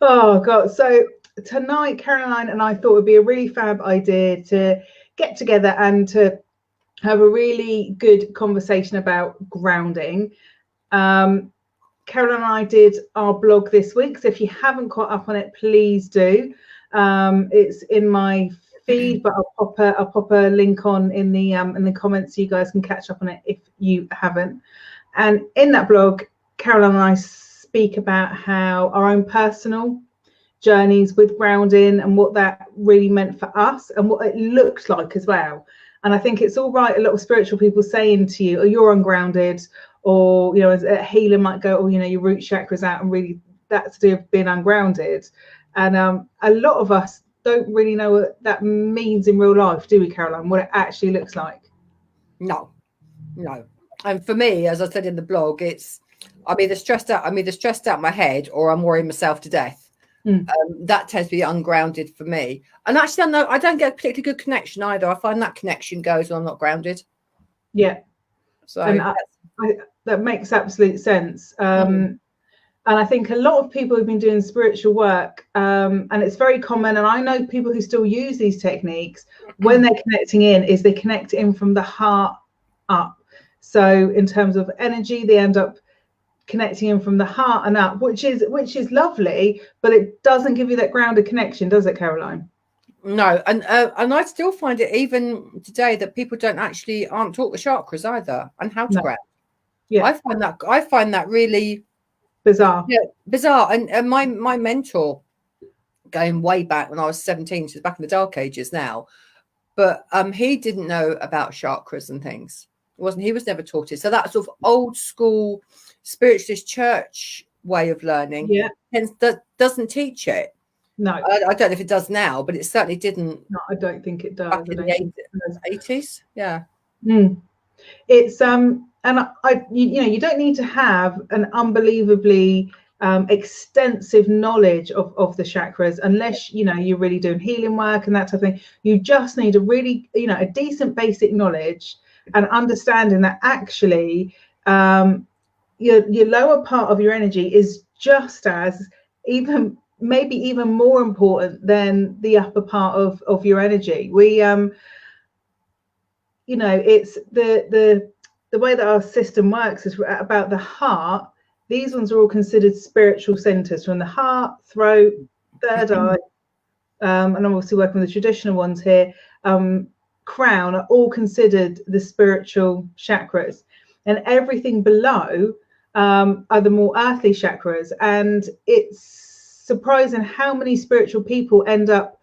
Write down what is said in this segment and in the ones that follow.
Oh God. So tonight, Caroline and I thought it would be a really fab idea to get together and to have a really good conversation about grounding. Caroline and I did our blog this week, so if you haven't caught up on it, please do. It's in my feed, but I'll pop a link on in the comments so you guys can catch up on it if you haven't. And in that blog, Caroline and I speak about how our own personal journeys with grounding and what that really meant for us and what it looks like as well. And I think it's all right, a lot of spiritual people saying to you, oh, you're ungrounded, or, you know, a healer might go, oh, you know, your root chakra's out, and really that's to do with being ungrounded. And a lot of us don't really know what that means in real life, do we, Caroline? What it actually looks like? No. And for me, as I said in the blog, it's I'm either stressed out my head, or I'm worrying myself to death. That tends to be ungrounded for me. And actually, I don't get a particularly good connection either. I find that connection goes when I'm not grounded. Yeah. So and that makes absolute sense. And I think a lot of people who've been doing spiritual work, and it's very common, and I know people who still use these techniques, when they're connecting in, is they connect in from the heart up. So in terms of energy, they end up connecting in from the heart and up, which is lovely, but it doesn't give you that grounded connection, does it, Caroline? No, and I still find it even today that people aren't taught the chakras either and how to ground. Yeah, I find that really bizarre. Yeah, bizarre. And my mentor, going way back when I was 17, she's back in the dark ages now, but he didn't know about chakras and things. He was never taught it. So that sort of old school spiritualist church way of learning, hence that doesn't teach it. No, I don't know if it does now, but it certainly didn't. No, I don't think it does. Back in the 80s, yeah. It's and you don't need to have an unbelievably extensive knowledge of the chakras unless you're really doing healing work and that type of thing. You just need a really a decent basic knowledge and understanding that actually your lower part of your energy is just as maybe even more important than the upper part of your energy. We it's the way that our system works is about the heart. These ones are all considered spiritual centers, from the heart, throat, third eye, and I'm obviously working with the traditional ones here, crown, are all considered the spiritual chakras, and everything below are the more earthly chakras. And it's surprising how many spiritual people end up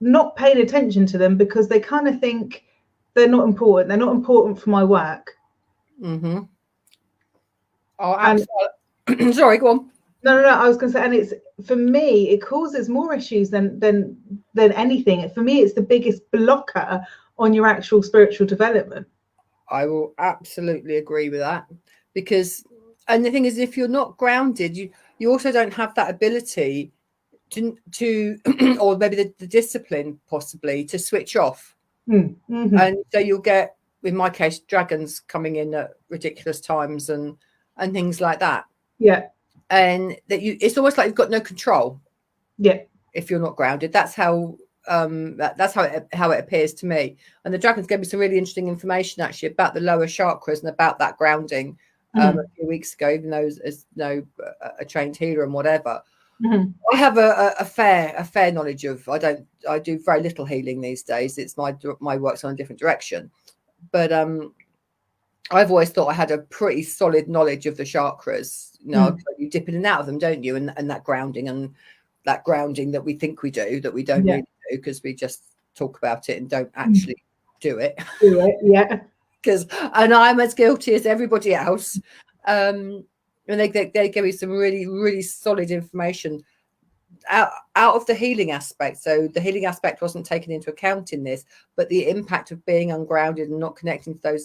not paying attention to them because they kind of think they're not important. They're not important for my work. Oh, absolutely. Sorry, go on. No. I was going to say, and it's, for me, it causes more issues than anything. For me, it's the biggest blocker on your actual spiritual development. I will absolutely agree with that, because, and the thing is, if you're not grounded, you also don't have that ability to or maybe the discipline possibly to switch off. And so you'll get, in my case, dragons coming in at ridiculous times and things like that. Yeah. And that it's almost like you've got no control. Yeah. If you're not grounded, that's how it appears to me. And the dragons gave me some really interesting information actually about the lower chakras and about that grounding a few weeks ago, even though as a trained healer and whatever. I have a fair knowledge of. I do very little healing these days. It's my work's on a different direction, but I've always thought I had a pretty solid knowledge of the chakras. You dip in and out of them, don't you? And that grounding that we think we do, that we don't really do, because we just talk about it and don't actually do it. Yeah. And I'm as guilty as everybody else. And they gave me some really, really solid information out of the healing aspect. So the healing aspect wasn't taken into account in this, but the impact of being ungrounded and not connecting to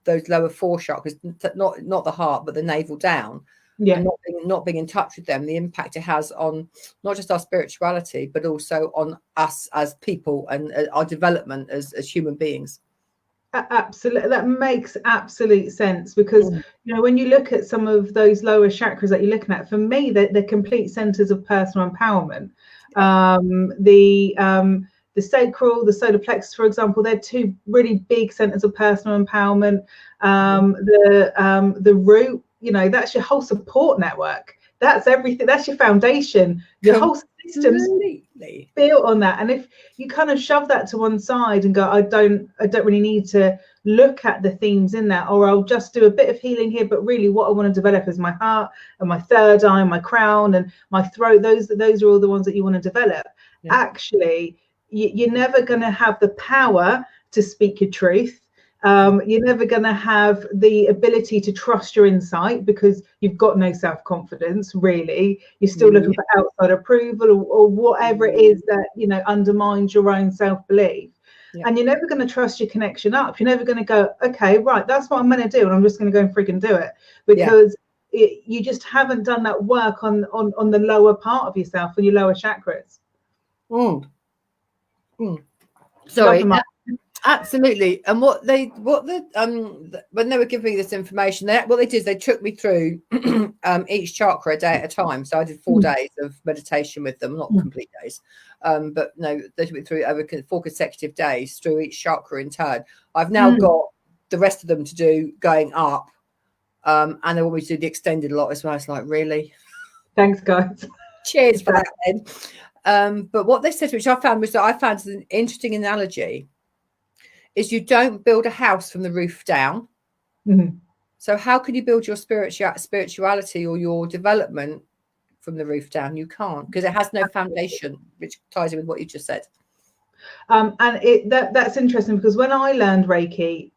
those lower four chakras, not the heart, but the navel down, and not being in touch with them, the impact it has on not just our spirituality, but also on us as people and our development as human beings. Absolutely, that makes absolute sense, because you know, when you look at some of those lower chakras that you're looking at, for me they're complete centers of personal empowerment. The sacral, the solar plexus, for example, they're two really big centers of personal empowerment. The root, you know, that's your whole support network. That's everything. That's your foundation. Your whole system's built on that. And if you kind of shove that to one side and go, I don't really need to look at the themes in that, or I'll just do a bit of healing here, but really what I want to develop is my heart and my third eye, my crown and my throat. Those are all the ones that you want to develop. Actually, you're never going to have the power to speak your truth. You're never going to have the ability to trust your insight, because you've got no self-confidence, really. You're still looking for outside approval, or whatever it is that, you know, undermines your own self-belief. And you're never going to trust your connection up. You're never going to go, okay, right, that's what I'm going to do, and I'm just going to go and freaking do it, because you just haven't done that work on the lower part of yourself, and your lower chakras. Sorry. Absolutely. And when they were giving me this information, what they did is they took me through each chakra a day at a time. So I did 4 days of meditation with them, not complete days, but no, they took me through over 4 consecutive days through each chakra in turn. I've now got the rest of them to do going up, and they want me to do the extended lot as well. It's like, really? Thanks, guys. Cheers for that, then. But what they said, which I found an interesting analogy, is you don't build a house from the roof down. So how can you build your spirituality or your development from the roof down? You can't, because it has no foundation, which ties in with what you just said. And that's interesting, because when I learned Reiki,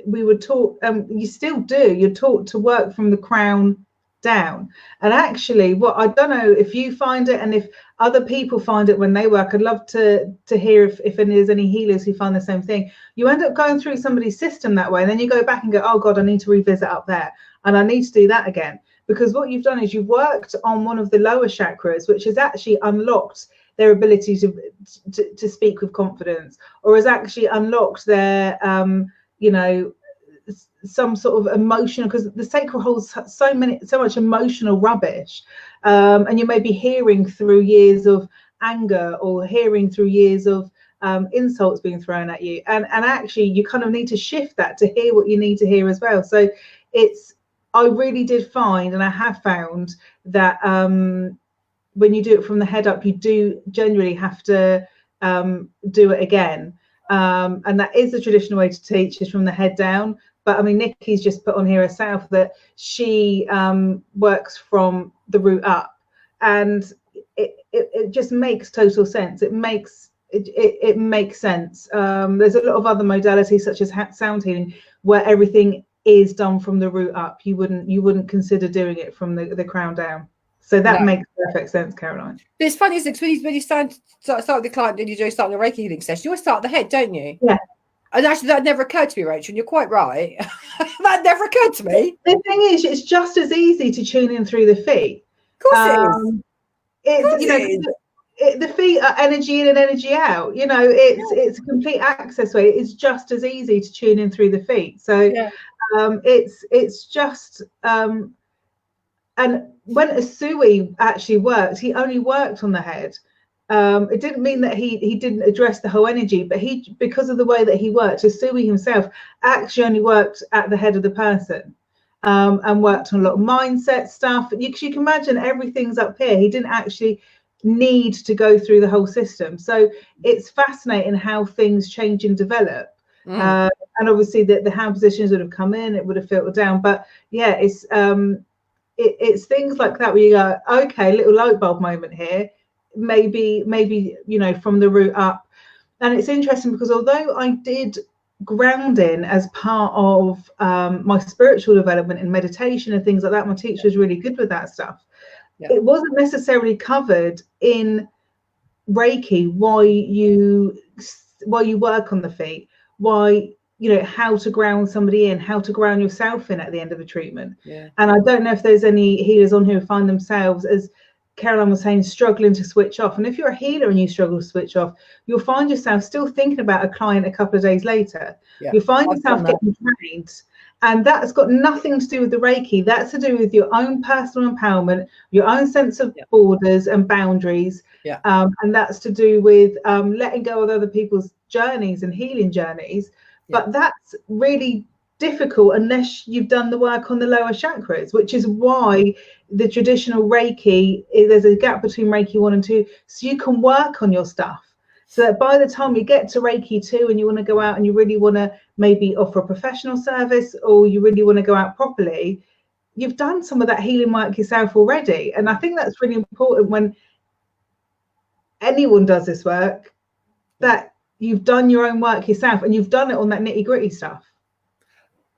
we were taught, you still do, you're taught to work from the crown down. And actually, what I don't know if you find it, and if other people find it when they work, I'd love to hear if there's any healers who find the same thing. You end up going through somebody's system that way, and then you go back and go, oh God, I need to revisit up there, and I need to do that again. Because what you've done is you've worked on one of the lower chakras, which has actually unlocked their ability to speak with confidence, or has actually unlocked their you know, some sort of emotional, because the sacral holds so much emotional rubbish, and you may be hearing through years of anger, or hearing through years of insults being thrown at you, and actually you kind of need to shift that to hear what you need to hear as well. So I really did find, and I have found, that when you do it from the head up, you do genuinely have to do it again, and that is the traditional way to teach, is from the head down. But I mean, Nikki's just put on here herself that she works from the root up, and it just makes total sense. It makes sense. There's a lot of other modalities, such as sound healing, where everything is done from the root up. You wouldn't consider doing it from the crown down. So that makes perfect sense, Caroline. But it's funny, isn't it? When you start with the client and you start the Reiki healing session, you always start at the head, don't you? Yeah. And actually, that never occurred to me, Rachel, and you're quite right. That never occurred to me. The thing is, it's just as easy to tune in through the feet. Of course it is. You know, the feet are energy in and energy out. You know, it's a complete access way. It's just as easy to tune in through the feet. So it's just and when Usui actually worked, he only worked on the head. It didn't mean that he didn't address the whole energy, but because of the way that he worked, Usui himself actually only worked at the head of the person, and worked on a lot of mindset stuff. You can imagine everything's up here. He didn't actually need to go through the whole system. So it's fascinating how things change and develop. And obviously the hand positions would have come in, it would have filtered down. But yeah, it's things like that where you go, okay, little light bulb moment here. Maybe you know, from the root up. And it's interesting because although I did grounding as part of my spiritual development in meditation and things like that, my teacher was really good with that stuff. It wasn't necessarily covered in Reiki why you work on the feet, why, you know, how to ground somebody in, how to ground yourself in at the end of a treatment. And I don't know if there's any healers on here who find themselves as Caroline was saying, struggling to switch off. And if you're a healer and you struggle to switch off, you'll find yourself still thinking about a client a couple of days later. Yeah, you'll find yourself getting drained. And that's got nothing to do with the Reiki. That's to do with your own personal empowerment, your own sense of borders and boundaries. Yeah. And that's to do with letting go of other people's journeys and healing journeys. But that's really difficult unless you've done the work on the lower chakras, which is why the traditional Reiki, there's a gap between Reiki 1 and 2, so you can work on your stuff, so that by the time you get to Reiki 2 and you want to go out and you really want to maybe offer a professional service, or you really want to go out properly, you've done some of that healing work yourself already. And I think that's really important when anyone does this work, that you've done your own work yourself and you've done it on that nitty-gritty stuff.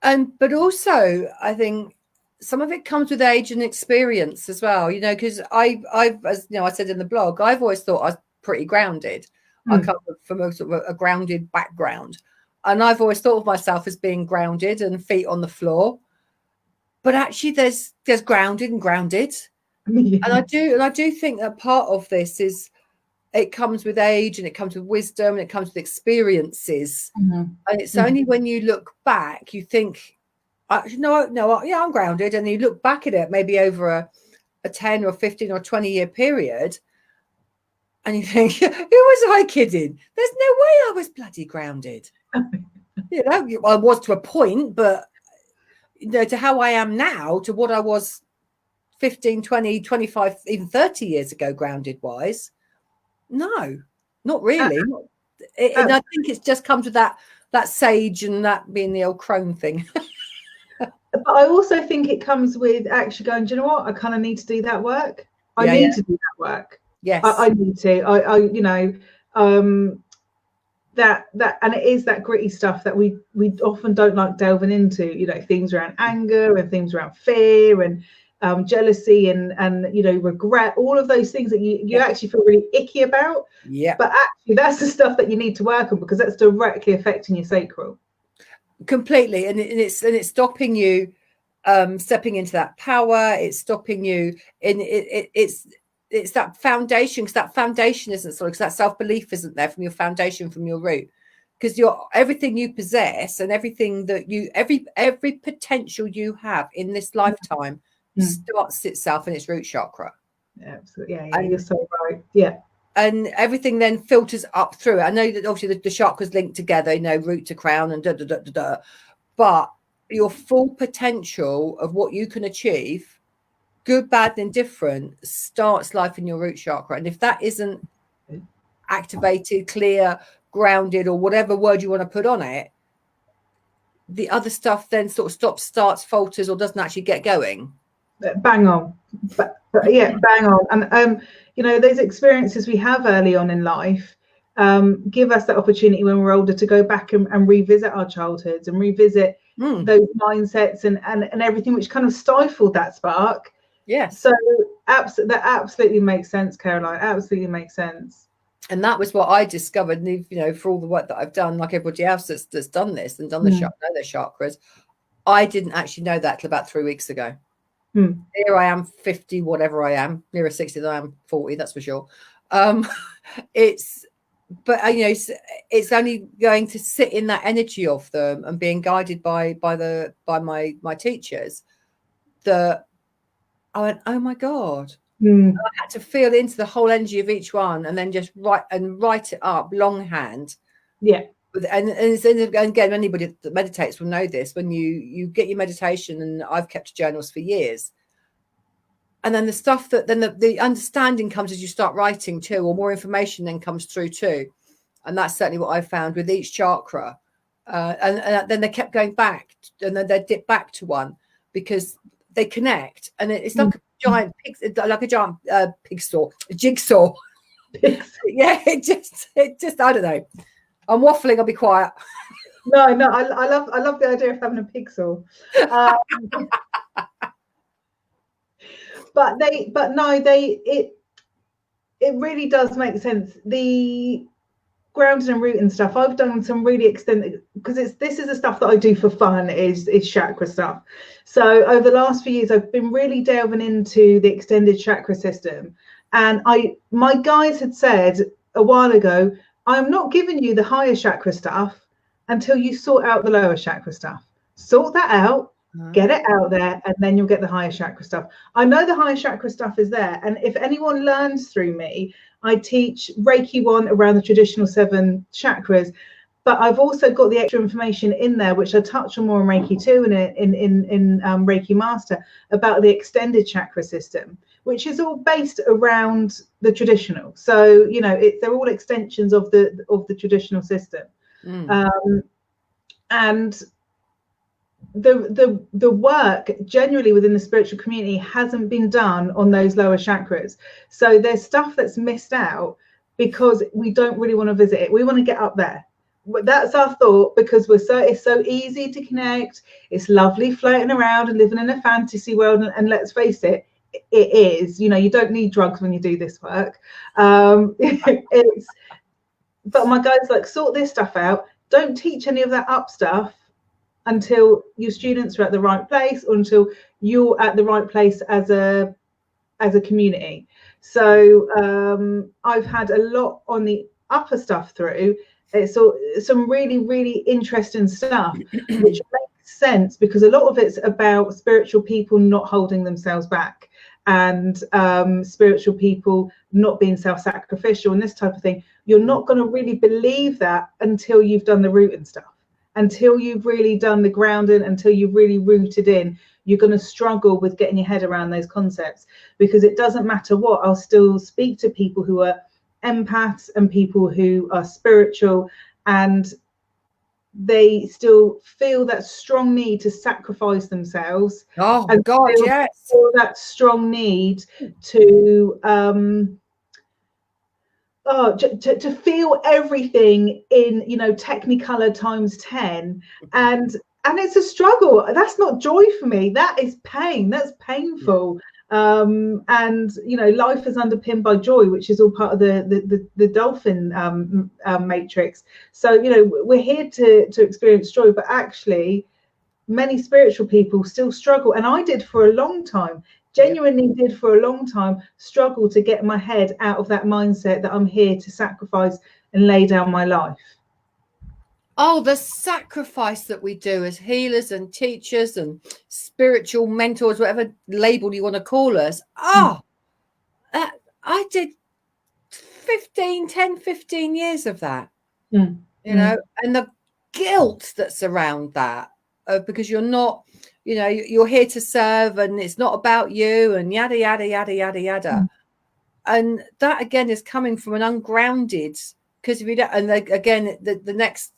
But also, I think some of it comes with age and experience as well, you know, because I've, as you know, I said in the blog, I've always thought I was pretty grounded. I come from a sort of a grounded background, and I've always thought of myself as being grounded and feet on the floor. But actually, there's grounded and grounded, and I do think that part of this is it comes with age, and it comes with wisdom, and it comes with experiences. And it's only when you look back, you think, yeah, I'm grounded. And you look back at it, maybe over a 10 or 15 or 20 year period, and you think, who was I kidding? There's no way I was bloody grounded. You know, I was to a point, but you know, to how I am now, to what I was 15, 20, 25, even 30 years ago, grounded wise, no, not really. And I think it just comes with that sage and that being the old crone thing. But I also think it comes with actually going, do you know what? I kind of need to do that work. I need to do that work. Yes. I need to. I you know, that and it is that gritty stuff that we often don't like delving into, you know, things around anger and things around fear and jealousy and you know, regret, all of those things that you actually feel really icky about. Yeah. But actually that's the stuff that you need to work on, because that's directly affecting your sacral. Completely. And it's stopping you stepping into that power. It's stopping you in it's that foundation, because that foundation isn't solid, because that self-belief isn't there from your foundation, from your root, because everything you possess and everything that you every potential you have in this lifetime starts itself in its root chakra. Absolutely. Yeah, you're so right. Yeah. And everything then filters up through it. I know that obviously the chakras link together, you know, root to crown and but your full potential of what you can achieve, good, bad, and indifferent, starts life in your root chakra. And if that isn't activated, clear, grounded, or whatever word you want to put on it, the other stuff then sort of stops, starts, falters, or doesn't actually get going. Bang on. But yeah, bang on. And you know, those experiences we have early on in life give us that opportunity when we're older to go back and revisit our childhoods and revisit those mindsets and everything which kind of stifled that spark. Yes. So that absolutely makes sense, Caroline. Absolutely makes sense. And that was what I discovered, you know, for all the work that I've done, like everybody else that's done this and done the chakras. I didn't actually know that till about 3 weeks ago. Here I am, 50, whatever I am, nearer 60 than I am 40, that's for sure. But you know, it's only going to sit in that energy of them and being guided by my teachers that I went, oh my God. I had to feel into the whole energy of each one and then just write it up longhand. Yeah. And again, anybody that meditates will know this. When you get your meditation, and I've kept journals for years, and then the stuff that then the understanding comes as you start writing too, or more information then comes through too. And that's certainly what I found with each chakra. And then they kept going back, and then they dip back to one because they connect, and it's like a giant jigsaw. Yeah, it just I don't know. I'm waffling. I'll be quiet. No, I love the idea of having a pigsaw. It really does make sense. The grounding and rooting stuff, I've done some really extended, because this is the stuff that I do for fun, is chakra stuff. So over the last few years, I've been really delving into the extended chakra system. And my guides had said a while ago, I'm not giving you the higher chakra stuff until you sort out the lower chakra stuff. Sort that out, get it out there, and then you'll get the higher chakra stuff. I know the higher chakra stuff is there. And if anyone learns through me, I teach Reiki 1 around the traditional 7 chakras, but I've also got the extra information in there, which I touch on more in Reiki 2 and in Reiki Master, about the extended chakra system, which is all based around the traditional. So, you know, they're all extensions of the traditional system. And the work generally within the spiritual community hasn't been done on those lower chakras. So there's stuff that's missed out because we don't really want to visit it. We want to get up there. That's our thought, because it's so easy to connect. It's lovely floating around and living in a fantasy world. And let's face it, it is. You know, you don't need drugs when you do this work. But my guys like, sort this stuff out. Don't teach any of that up stuff until your students are at the right place, or until you're at the right place as a community. So I've had a lot on the upper stuff through. It's some really, really interesting stuff, which makes sense because a lot of it's about spiritual people not holding themselves back, and spiritual people not being self-sacrificial and this type of thing. You're not going to really believe that until you've done the rooting stuff. Until you've really done the grounding, until you've really rooted in, you're going to struggle with getting your head around those concepts, because it doesn't matter what. I'll still speak to people who are empaths and people who are spiritual, and they still feel that strong need to sacrifice themselves. Oh, God, yes. Feel that strong need to to feel everything in, you know, Technicolor times 10, and it's a struggle. That's not joy for me. That is pain. That's painful. And you know, life is underpinned by joy, which is all part of the dolphin matrix. So, you know, we're here to experience joy, but actually many spiritual people still struggle, and I did for a long time. Genuinely did for a long time struggle to get my head out of that mindset that I'm here to sacrifice and lay down my life. Oh, the sacrifice that we do as healers and teachers and spiritual mentors, whatever label you want to call us. I did 10, 15 years of that, you know, and the guilt that's around that, because you're not, you know, you're here to serve and it's not about you and yada, yada, yada, yada, yada. And that, again, is coming from an ungrounded, because if you don't, and again, the next,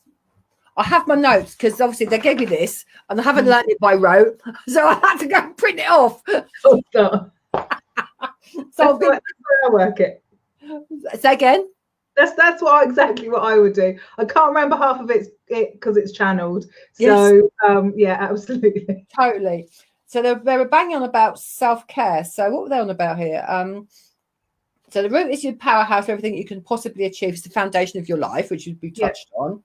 I have my notes because obviously they gave me this and I haven't learned it by rote. So I had to go and print it off. Oh, God. So that's where I work it. Say again? That's exactly what I would do. I can't remember half of it because it's channeled. So yeah, absolutely. Totally. So they were banging on about self-care. So what were they on about here? So the root is your powerhouse for everything you can possibly achieve. It's the foundation of your life, which we touched on.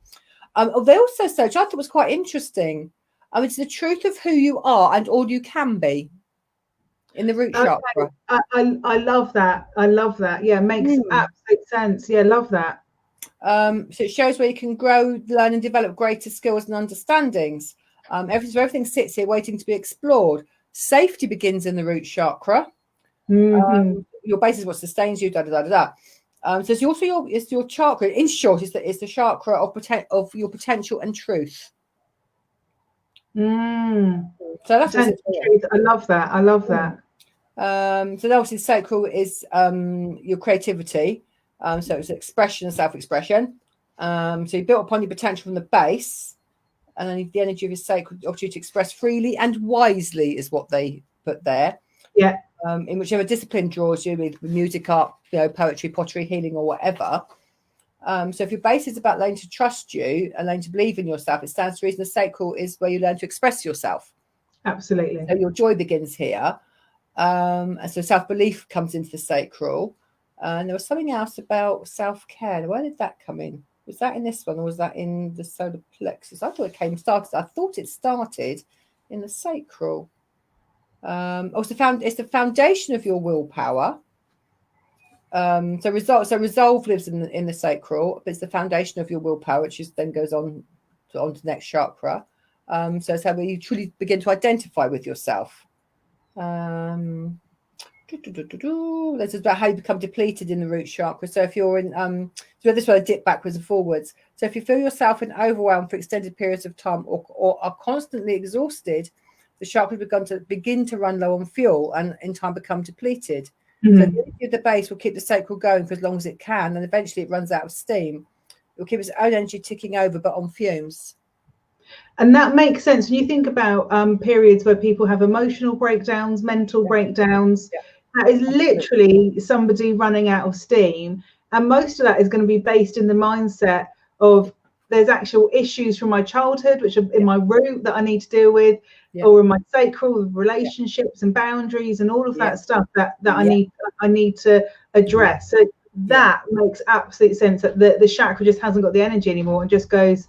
They also said, which I thought was quite interesting, it's the truth of who you are and all you can be in the root chakra. I love that. I love that. Yeah, makes absolute sense. Yeah, love that. So it shows where you can grow, learn and develop greater skills and understandings. Everything sits here waiting to be explored. Safety begins in the root chakra. Your base is what sustains you, so it's also your chakra. In short, it's the chakra of your potential and truth. So that's truth. I love that. I love that. So obviously sacral is your creativity. So it's expression and self-expression. So you built upon your potential from the base, and then the energy of your sacral opportunity to express freely and wisely is what they put there. Yeah. In whichever discipline draws you, with music, art, you know, poetry, pottery, healing, or whatever. So if your base is about learning to trust you and learning to believe in yourself, it stands to reason the sacral is where you learn to express yourself. Absolutely. So your joy begins here. And so self-belief comes into the sacral. And there was something else about self-care. Where did that come in? Was that in this one, or was that in the solar plexus? I thought it started in the sacral. It's the foundation of your willpower. So resolve lives in the sacral, but it's the foundation of your willpower, which then goes on to the next chakra. So it's how you truly begin to identify with yourself. This is about how you become depleted in the root chakra. So if you're in so this way I dip backwards and forwards. So if you feel yourself in overwhelm for extended periods of time, or are constantly exhausted, the chakra begin to run low on fuel and in time become depleted. So the energy of the base will keep the sacral going for as long as it can, and eventually it runs out of steam. It will keep its own energy ticking over, but on fumes. And that makes sense when you think about periods where people have emotional breakdowns, mental breakdowns. That is literally somebody running out of steam, and most of that is going to be based in the mindset of there's actual issues from my childhood which are in my root that I need to deal with, or in my sacral with relationships and boundaries and all of that stuff that I need to address. So that makes absolute sense, that the chakra just hasn't got the energy anymore and just goes,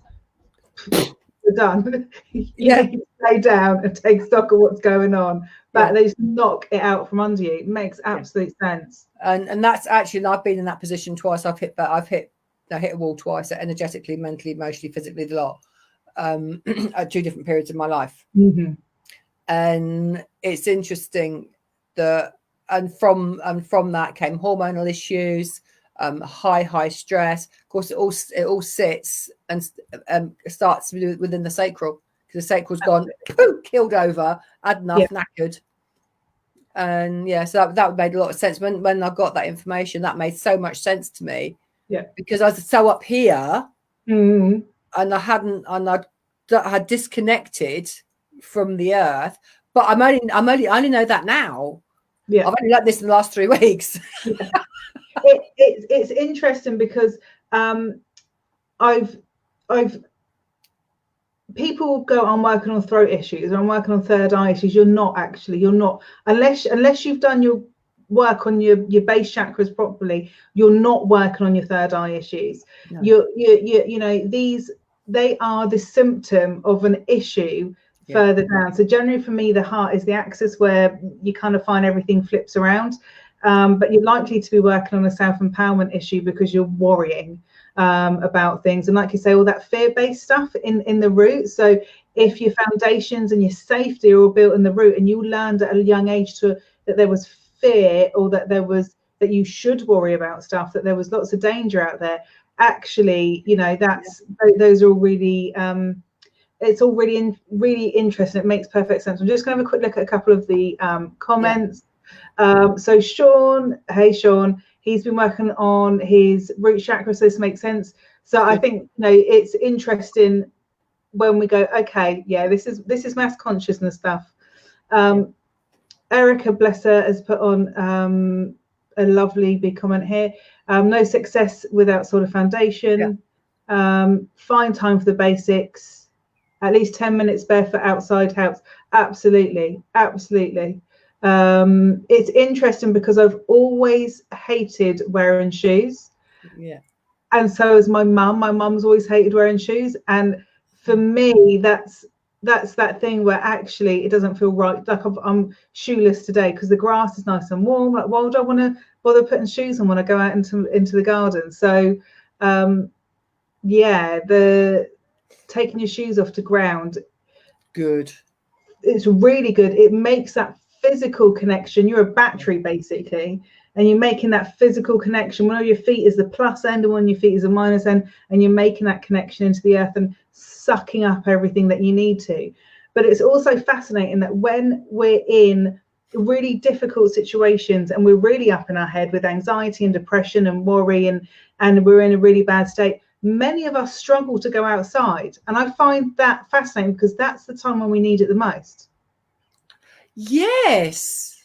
we're done. You need to lay down and take stock of what's going on, but they just knock it out from under you. It makes absolute sense. And that's actually, and I've been in that position twice. I've hit a wall twice, energetically, mentally, emotionally, physically, a lot, at 2 different periods of my life. And it's interesting that, and from that came hormonal issues, high stress. Of course, it all sits and starts within the sacral, because the sacral's gone, killed over, had enough, knackered. And so that made a lot of sense when I got that information. That made so much sense to me, because I was so up here, and I had disconnected from the earth. But I only know that now. I've only learned this in the last 3 weeks. It's interesting because I've people go, I'm working on throat issues, I'm working on third eye issues. You're not unless you've done your work on your base chakras properly, you're not working on your third eye issues. No. You know, they are the symptom of an issue further down. So generally for me, the heart is the axis where you kind of find everything flips around. But you're likely to be working on a self-empowerment issue because you're worrying about things, and like you say, all that fear-based stuff in the root. So if your foundations and your safety are all built in the root, and you learned at a young age that there was fear, or that you should worry about stuff, that there was lots of danger out there, actually, you know, those are all really it's all really interesting. It makes perfect sense. I'm just going to have a quick look at a couple of the comments. So Sean, hey Sean, he's been working on his root chakra, so this makes sense. So I think, you know, it's interesting when we go, okay, this is mass consciousness stuff. Erica, bless her, has put on a lovely big comment here. No success without sort of foundation. Find time for the basics. At least 10 minutes barefoot outside helps. Absolutely. It's interesting because I've always hated wearing shoes, and so has my mum. My mum's always hated wearing shoes, and for me that's that thing where actually it doesn't feel right. Like I'm shoeless today because the grass is nice and warm. Like, why would I want to bother putting shoes on when I go out into the garden? So the taking your shoes off to ground, it's really good. It makes that physical connection. You're a battery basically, and you're making that physical connection. One of your feet is the plus end and one of your feet is the minus end, and you're making that connection into the earth and sucking up everything that you need to. But it's also fascinating that when we're in really difficult situations and we're really up in our head with anxiety and depression and worry, and we're in a really bad state, many of us struggle to go outside. And I find that fascinating because that's the time when we need it the most. Yes.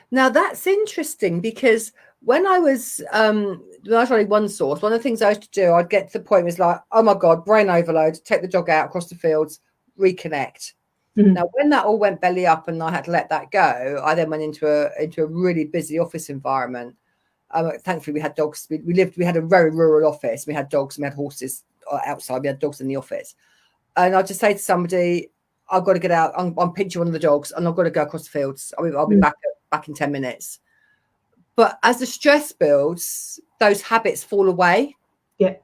Now that's interesting, because when I was running one source, one of the things I used to do, I'd get to the point was like, oh my God, brain overload, take the dog out across the fields, reconnect. Now, when that all went belly up and I had to let that go, I then went into a really busy office environment. Thankfully, we had dogs. We had a very rural office. We had dogs and we had horses outside. We had dogs in the office. And I'll just say to somebody, I've got to get out. I'm pinching one of the dogs and I've got to go across the fields. I'll be back in 10 minutes. But as the stress builds, those habits fall away. Yeah.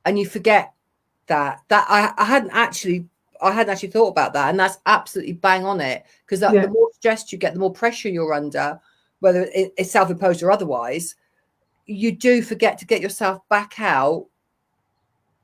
And you forget that I hadn't actually thought about that. And that's absolutely bang on it. Because the more stressed you get, the more pressure you're under, whether it's self-imposed or otherwise, you do forget to get yourself back out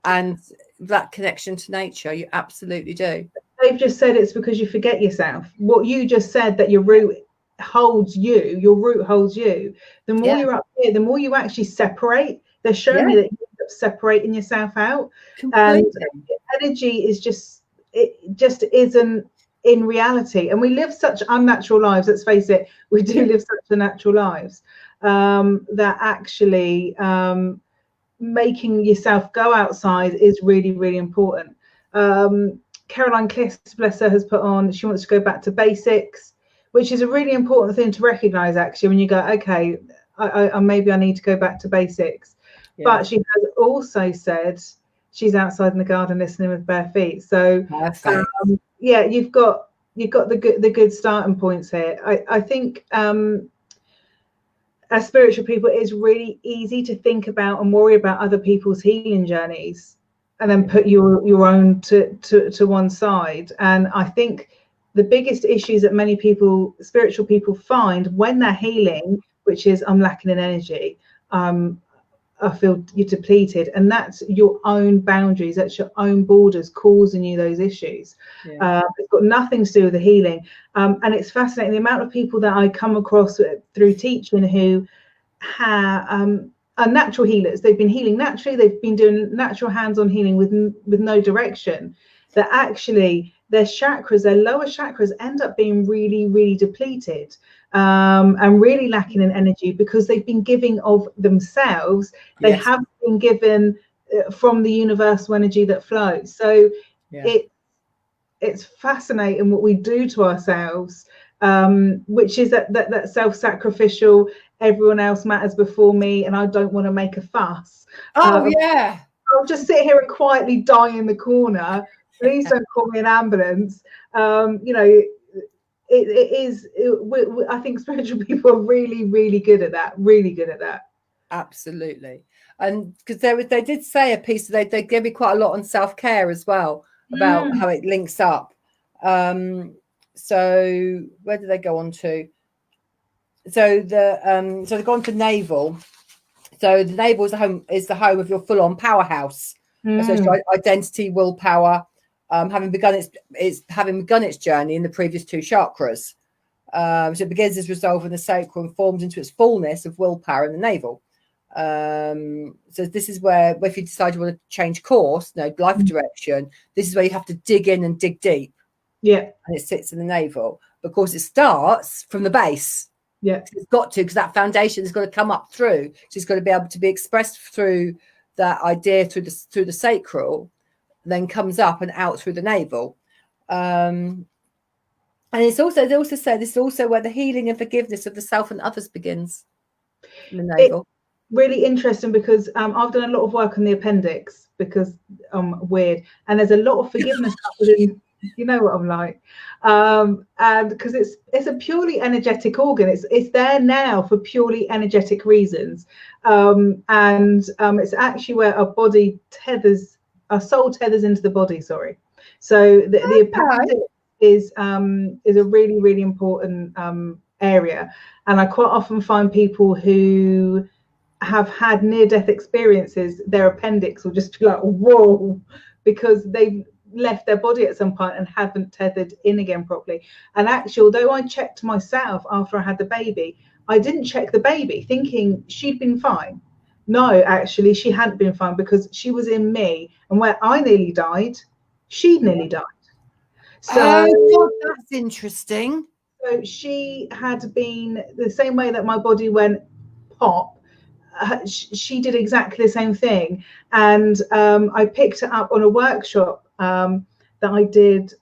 and that connection to nature. You absolutely do. They've just said it's because you forget yourself. What you just said, that your root holds you, the more you're up here, the more you actually separate. They're showing you that you end up separating yourself out. Completely. And energy is it just isn't in reality. And we live such unnatural lives, let's face it, we do live such unnatural lives, that actually making yourself go outside is really, really important. Caroline Cliss, bless her, has put on, she wants to go back to basics, which is a really important thing to recognize, actually, when you go, okay, I maybe I need to go back to basics. But she has also said she's outside in the garden listening with bare feet. So you've got the good starting points here. I think as spiritual people, it's really easy to think about and worry about other people's healing journeys and then put your own to one side. And I think the biggest issues that many people, spiritual people, find when they're healing, which is I'm lacking in energy, I feel you're depleted, and that's your own boundaries, that's your own borders causing you those issues. It's got nothing to do with the healing. And it's fascinating the amount of people that I come across through teaching who are natural healers. They've been healing naturally, they've been doing natural hands-on healing with no direction, that actually their chakras, their lower chakras, end up being really, really depleted, and really lacking in energy, because they've been giving of themselves. They have been given from the universal energy that flows. So it's fascinating what we do to ourselves, which is that self-sacrificial, everyone else matters before me and I don't want to make a fuss. I'll just sit here and quietly die in the corner. Please don't call me an ambulance. I think spiritual people are really, really good at that. Absolutely. And because they did say a piece, they gave me quite a lot on self-care as well, about how it links up. So where did they go on to? So they go on to navel. So the navel is the home of your full-on powerhouse. So identity, willpower, having begun its journey in the previous two chakras. So it begins as resolve in the sacral and forms into its fullness of willpower in the navel. So this is where if you decide you want to change course, life direction, this is where you have to dig in and dig deep. And it sits in the navel. But of course, it starts from the base. It's got to, because that foundation has got to come up through. So it's got to be able to be expressed through that idea, through the sacral, then comes up and out through the navel. And they also said this is also where the healing and forgiveness of the self and others begins, in the navel. Really interesting, because I've done a lot of work on the appendix, because I'm weird, and there's a lot of forgiveness happening. You know what I'm like, and because it's a purely energetic organ. It's there now for purely energetic reasons, and it's actually where our body tethers, our soul tethers into the body. So the appendix is a really, really important area, and I quite often find people who have had near-death experiences, their appendix will just be like, whoa, because they've left their body at some point and haven't tethered in again properly. And actually, although I checked myself after I had the baby, I didn't check the baby thinking she'd been fine. No, actually, she hadn't been fine, because she was in me, and where I nearly died, she nearly died. So God, that's interesting. So she had been the same way that my body went pop. She did exactly the same thing, and I picked it up on a workshop that I did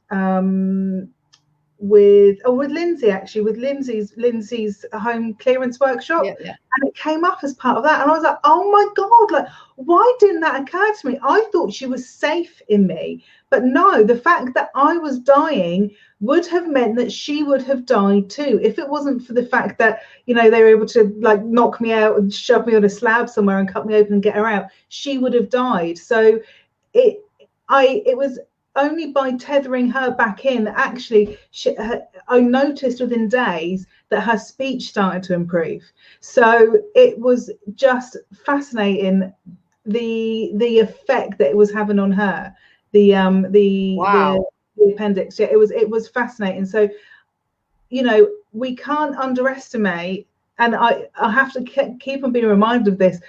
with Lindsay, actually, with Lindsay's home clearance workshop. Yeah. And it came up as part of that. And I was like, oh my God, like, why didn't that occur to me? I thought she was safe in me. But no, the fact that I was dying would have meant that she would have died too. If it wasn't for the fact that, you know, they were able to like knock me out and shove me on a slab somewhere and cut me open and get her out, she would have died. So it was only by tethering her back in that actually I noticed within days that her speech started to improve. So it was just fascinating, the effect that it was having on her. The appendix. Yeah, it was fascinating. So, you know, we can't underestimate, and I have to keep on being reminded of this.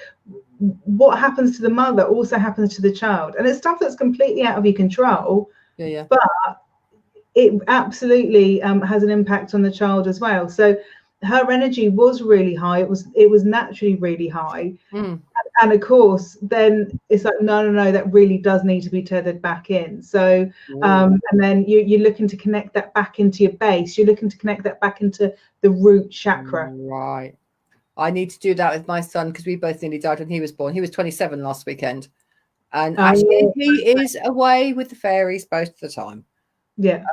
What happens to the mother also happens to the child, and it's stuff that's completely out of your control. Yeah. But it absolutely has an impact on the child as well. So her energy was really high. It was naturally really high. And of course, then it's like, no, that really does need to be tethered back in. So, and then you're looking to connect that back into your base. You're looking to connect that back into the root chakra. Right. I need to do that with my son because we both nearly died when he was born. He was 27 last weekend. And actually, he is away with the fairies most of the time. Yeah.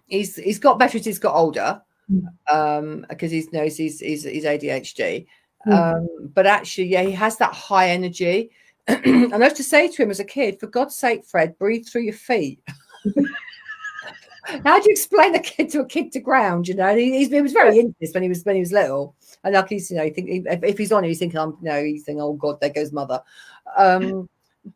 He's got better as he's got older, because he knows he's ADHD. But actually, yeah, he has that high energy. And I used to say to him as a kid, for God's sake, Fred, breathe through your feet. How do you explain a kid to ground? You know, and he was very into this when he was little. And like he's, you know, if he's on it, he's thinking, oh God, there goes mother.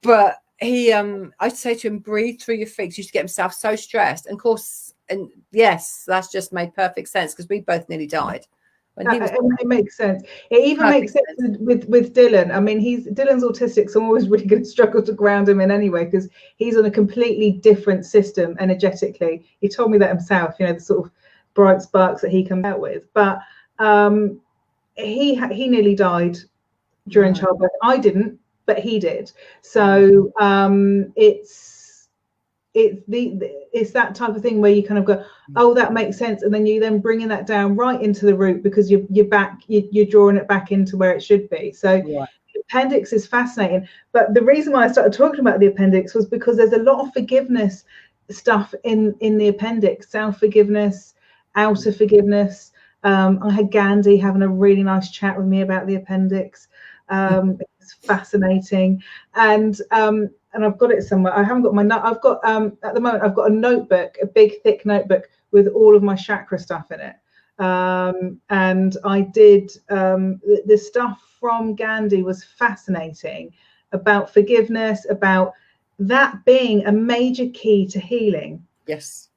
But he, I used to say to him, breathe through your feet. He used to get himself so stressed. And of course, and yes, that's just made perfect sense because we both nearly died. It makes sense. It even makes sense with Dylan. I mean, Dylan's autistic, so I'm always really going to struggle to ground him in anyway because he's on a completely different system energetically. He told me that himself. You know, the sort of bright sparks that he comes out with. But he nearly died during childbirth. I didn't, but he did. So it's that type of thing where you kind of go, oh, that makes sense, and then you then bringing that down right into the root because you're drawing it back into where it should be. So the appendix is fascinating. But the reason why I started talking about the appendix was because there's a lot of forgiveness stuff in the appendix, self-forgiveness, outer forgiveness. I had Gandhi having a really nice chat with me about the appendix. It's fascinating, and I've got it somewhere. I haven't got my note. I've got at the moment I've got a notebook, a big thick notebook with all of my chakra stuff in it. And I did the stuff from Gandhi was fascinating about forgiveness, about that being a major key to healing. Yes.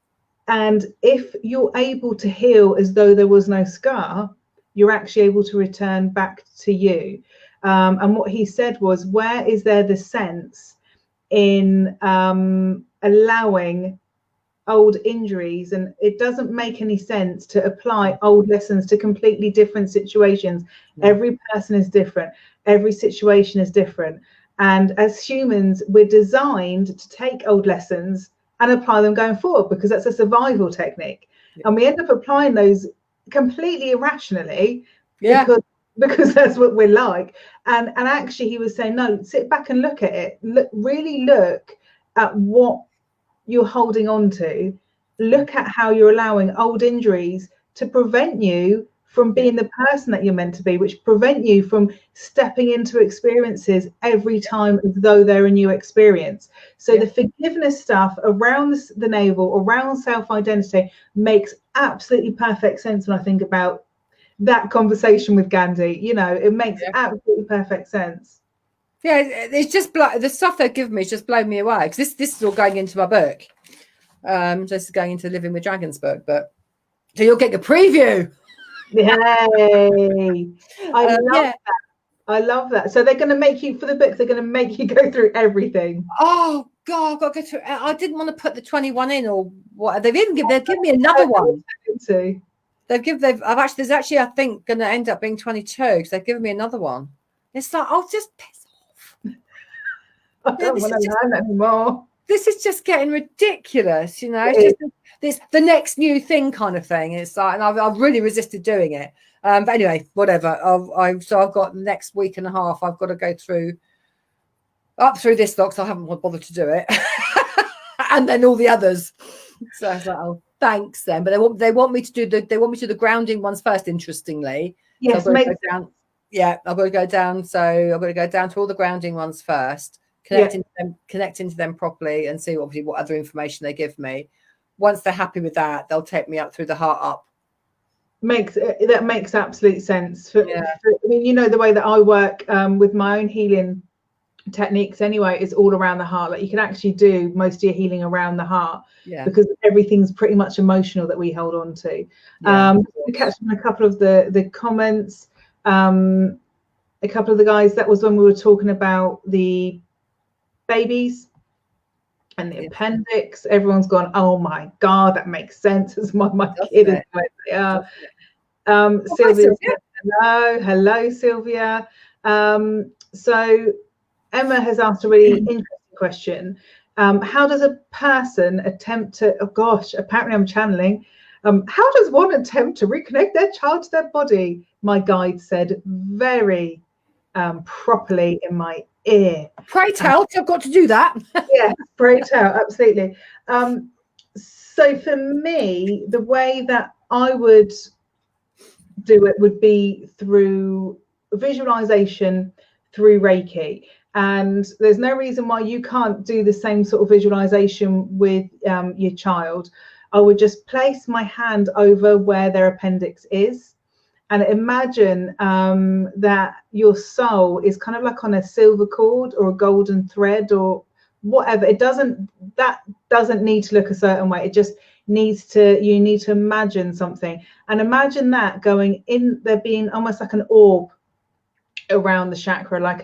And if you're able to heal as though there was no scar, you're actually able to return back to you. And what he said was, where is there the sense in allowing old injuries? And it doesn't make any sense to apply old lessons to completely different situations. Every person is different. Every situation is different. And as humans, we're designed to take old lessons and apply them going forward because that's a survival technique. And we end up applying those completely irrationally because that's what we're like. And actually he was saying, no, sit back and look at it. Really look at what you're holding on to. Look at how you're allowing old injuries to prevent you from being the person that you're meant to be, which prevent you from stepping into experiences every time as though they're a new experience. So the forgiveness stuff around the navel, around self-identity makes absolutely perfect sense when I think about that conversation with Gandhi. You know, it makes absolutely perfect sense. Yeah, it's just the stuff they've given me is just blown me away because this is all going into my book. This is going into the Living with Dragons book, but so you'll get a preview. Yay! I love that. I love that. So they're going to make you, for the book, they're going to make you go through everything. Oh God, I've got to go through. I didn't want to put the 21 in or what. They've given me another one. There's actually I think going to end up being 22 because they've given me another one. It's like, I'll just piss off. I don't want to learn anymore. this is just getting ridiculous, you know. It's just this the next new thing kind of thing. It's like, and I've really resisted doing it. But anyway, whatever. So I've got the next week and a half. I've got to go up through this lot, because I haven't bothered to do it, and then all the others. So I was like, oh, thanks then. But they want me to do the grounding ones first. Interestingly, yes, so I've got to go down. So I've got to go down to all the grounding ones first. Connecting to them properly, and see obviously what other information they give me. Once they're happy with that, they'll take me up through the heart up. That makes absolute sense. I mean, you know, the way that I work with my own healing techniques anyway is all around the heart. Like, you can actually do most of your healing around the heart, because everything's pretty much emotional that we hold on to. Catch a couple of the comments. A couple of the guys, that was when we were talking about the babies and the appendix. Everyone's gone, oh my god, that makes sense. As my kid is where they are. Sylvia, hello Sylvia. So Emma has asked a really interesting question. How does a person attempt to, oh gosh, apparently I'm channeling, how does one attempt to reconnect their child to their body? My guide said very properly in my ear. Pray tell, I've got to do that. Yeah, pray tell, absolutely. So for me, the way that I would do it would be through visualization, through Reiki. And there's no reason why you can't do the same sort of visualization with your child. I would just place my hand over where their appendix is, and imagine that your soul is kind of like on a silver cord or a golden thread or whatever. That doesn't need to look a certain way. It just needs to, you need to imagine something, and imagine that going in there, being almost like an orb around the chakra, like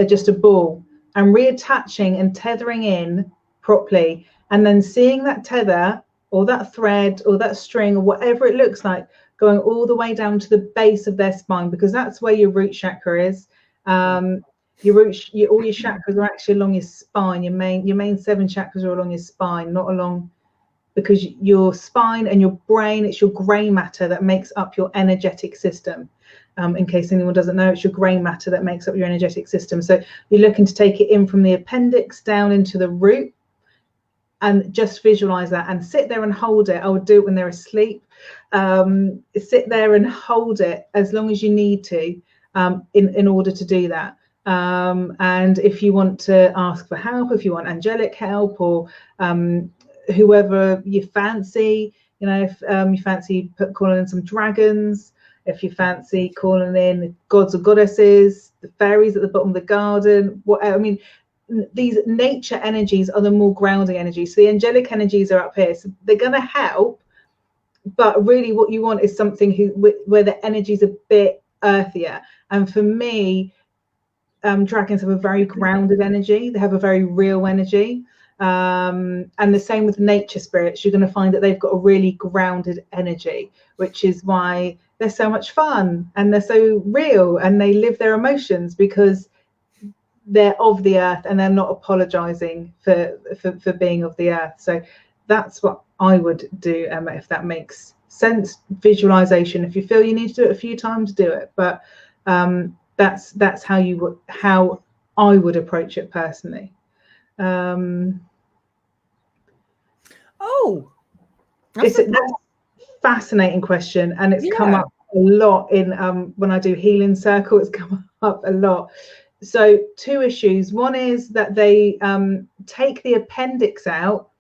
just a ball, and reattaching and tethering in properly, and then seeing that tether or that thread or that string or whatever it looks like going all the way down to the base of their spine, because that's where your root chakra is. All your chakras are actually along your spine. Your main 7 chakras are along your spine, not along, because your spine and your brain, it's your grey matter that makes up your energetic system. In case anyone doesn't know, it's your grey matter that makes up your energetic system. So you're looking to take it in from the appendix down into the root, and just visualize that and sit there and hold it. I would do it when they're asleep. Sit there and hold it as long as you need to in order to do that. And if you want to ask for help, if you want angelic help, or whoever you fancy, you know, if you fancy calling in some dragons, if you fancy calling in gods or goddesses, the fairies at the bottom of the garden, whatever. I mean, these nature energies are the more grounding energies. So the angelic energies are up here, so they're going to help, but really what you want is something where the energy is a bit earthier. And for me, dragons have a very grounded energy. They have a very real energy, and the same with nature spirits. You're going to find that they've got a really grounded energy, which is why they're so much fun and they're so real, and they live their emotions because they're of the earth and they're not apologizing for being of the earth. So that's what I would do, Emma, if that makes sense. Visualization, if you feel you need to do it a few times, do it, but that's how I would approach it personally. That's a fascinating question, and it's come up a lot in when I do healing circle. It's come up a lot. So 2 issues. One is that they take the appendix out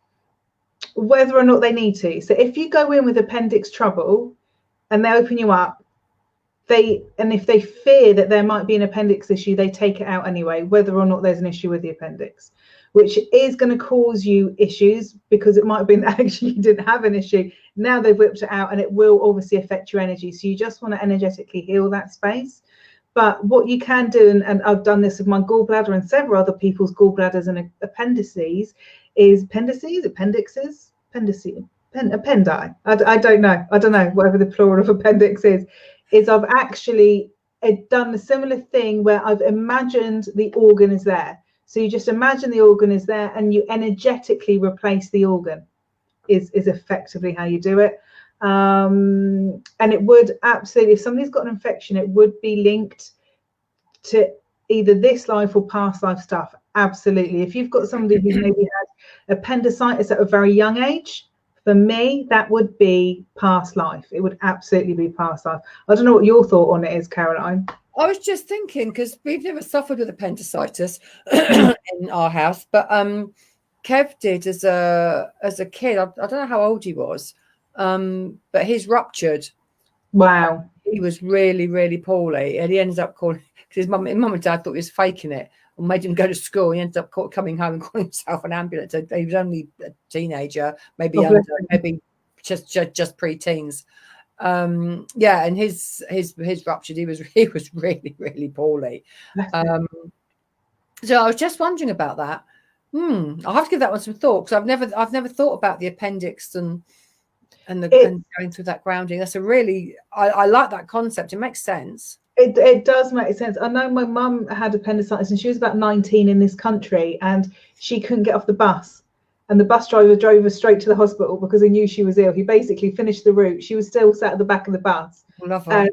whether or not they need to. So if you go in with appendix trouble and they open you up, if they fear that there might be an appendix issue, they take it out anyway, whether or not there's an issue with the appendix, which is going to cause you issues, because it might have been that actually you didn't have an issue. Now they've whipped it out, and it will obviously affect your energy. So you just want to energetically heal that space. But what you can do, and I've done this with my gallbladder and several other people's gallbladders and appendices, is appendi. I don't know, whatever the plural of appendix is I've actually done a similar thing where I've imagined the organ is there. So you just imagine the organ is there and you energetically replace the organ is effectively how you do it. And it would absolutely, if somebody's got an infection, it would be linked to either this life or past life stuff. Absolutely. If you've got somebody who maybe had appendicitis at a very young age, for me, that would be past life. It would absolutely be past life. I don't know what your thought on it is, Caroline. I was just thinking, because we've never suffered with appendicitis in our house, but Kev did as a kid. I don't know how old he was, but he's ruptured. Wow. He was really, really poorly, and he ended up calling, because his mum and dad thought he was faking it and made him go to school. He ended up coming home and calling himself an ambulance. He was only a teenager, maybe just pre-teens. Yeah, and his ruptured. He was really, really poorly. So I was just wondering about that. I'll have to give that one some thought, because I've never thought about the appendix and going through that grounding. That's a really, I like that concept. It makes sense. It does make sense. I know my mum had appendicitis and she was about 19 in this country, and she couldn't get off the bus. And the bus driver drove her straight to the hospital because he knew she was ill. He basically finished the route. She was still sat at the back of the bus. Love her. And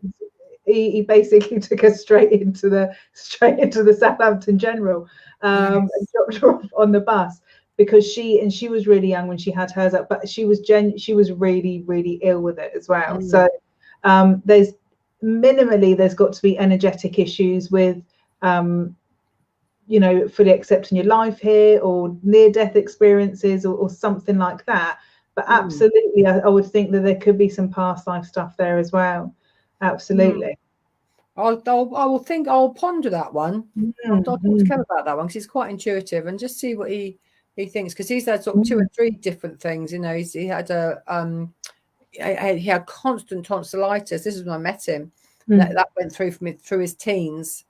he basically took her straight into the Southampton General, and dropped her off on the bus, because she was really young when she had hers up, but she was really, really ill with it as well. So there's got to be energetic issues with fully accepting your life here, or near-death experiences, or something like that. But absolutely, I would think that there could be some past life stuff there as well. Absolutely. I'll ponder that one. I'll talk to Kev about that one, because he's quite intuitive, and just see what he thinks, because he's had sort of 2 or 3 different things. He had he had constant tonsillitis. This is when I met him. That went through his teens.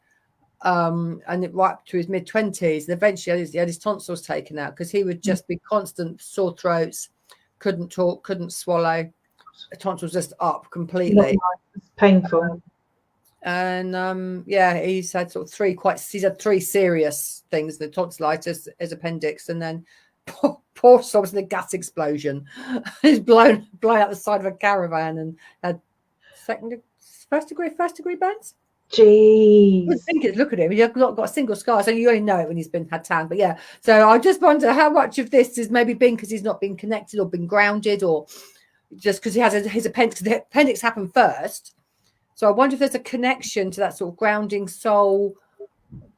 And it right up to his mid-20s, and eventually he had his tonsils taken out, because he would just be constant sore throats, couldn't talk, couldn't swallow, the tonsils just up completely. It's painful. He's had sort of 3 serious things: the tonsillitis, his appendix, and then poor sobs in a gas explosion. He's blown out the side of a caravan and had first degree burns. Jeez. Look at him. He's not got a single scar, so you only know it when he's had tan. But yeah, so I just wonder how much of this is maybe been because he's not been connected or been grounded, or just because he has his appendix. The appendix happened first, so I wonder if there's a connection to that sort of grounding soul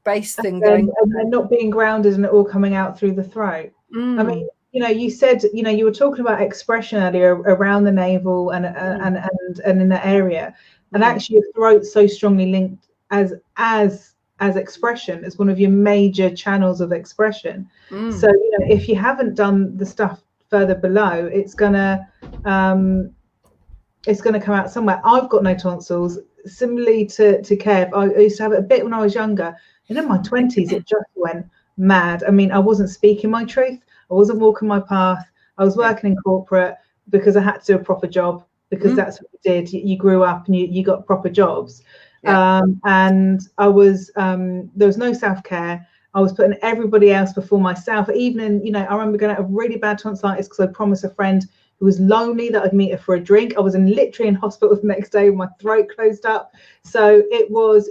base thing going. And then not being grounded and it all coming out through the throat. I mean, you said, you were talking about expression earlier around the navel and in that area. And actually, your throat's so strongly linked as expression. It's one of your major channels of expression. So if you haven't done the stuff further below, it's gonna come out somewhere. I've got no tonsils. Similarly to Kev, I used to have it a bit when I was younger. And in my 20s, it just went mad. I mean, I wasn't speaking my truth. I wasn't walking my path. I was working in corporate because I had to do a proper job, because that's what you did. You grew up and you got proper jobs. And I was, there was no self-care. I was putting everybody else before myself. Even in, I remember going to have really bad tonsillitis because I promised a friend who was lonely that I'd meet her for a drink. I was literally in hospital the next day with my throat closed up. So it was,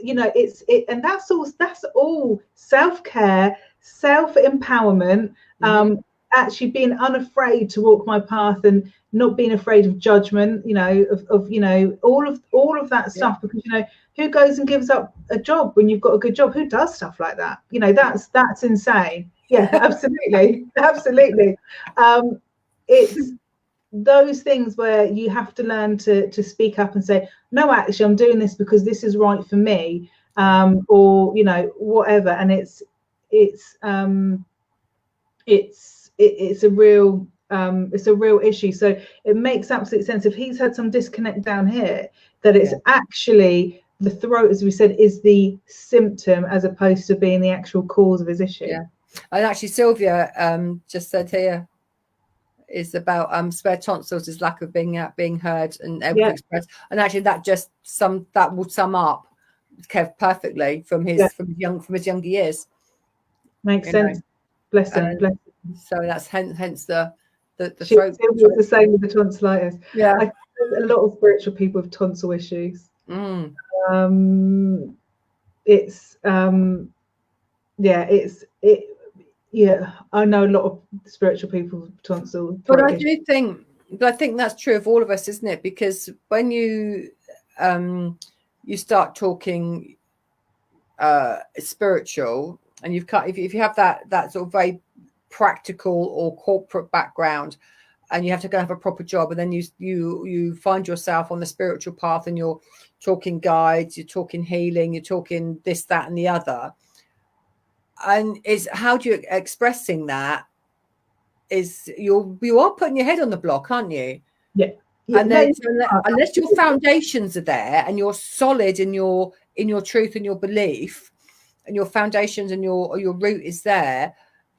and that's all self-care, self-empowerment, actually being unafraid to walk my path and not being afraid of judgment, all of that stuff, because who goes and gives up a job when you've got a good job? Who does stuff like that? That's insane. Yeah, absolutely. It's those things where you have to learn to speak up and say, no, actually I'm doing this because this is right for me, or whatever. And it's a real issue. So it makes absolute sense if he's had some disconnect down here, that it's actually the throat, as we said, is the symptom as opposed to being the actual cause of his issue. And actually Sylvia just said here is about spare tonsils is lack of being heard and able to express, and actually that would sum up Kev perfectly from his younger years. Makes sense. Bless them. Bless them. So that's hence the She throat. was the same with the tonsillitis. Yeah. I think a lot of spiritual people with tonsil issues. It's yeah, I know a lot of spiritual people with tonsil. But I think that's true of all of us, isn't it? Because when you start talking spiritual, and if you have that sort of very practical or corporate background, and you have to go have a proper job, and then you find yourself on the spiritual path, and you're talking guides, you're talking healing, you're talking this, that, and the other. And it's how do you expressing that is you are putting your head on the block, aren't you? Yeah. And then unless your foundations are there and you're solid in your truth and your belief, and your foundations and your root is there,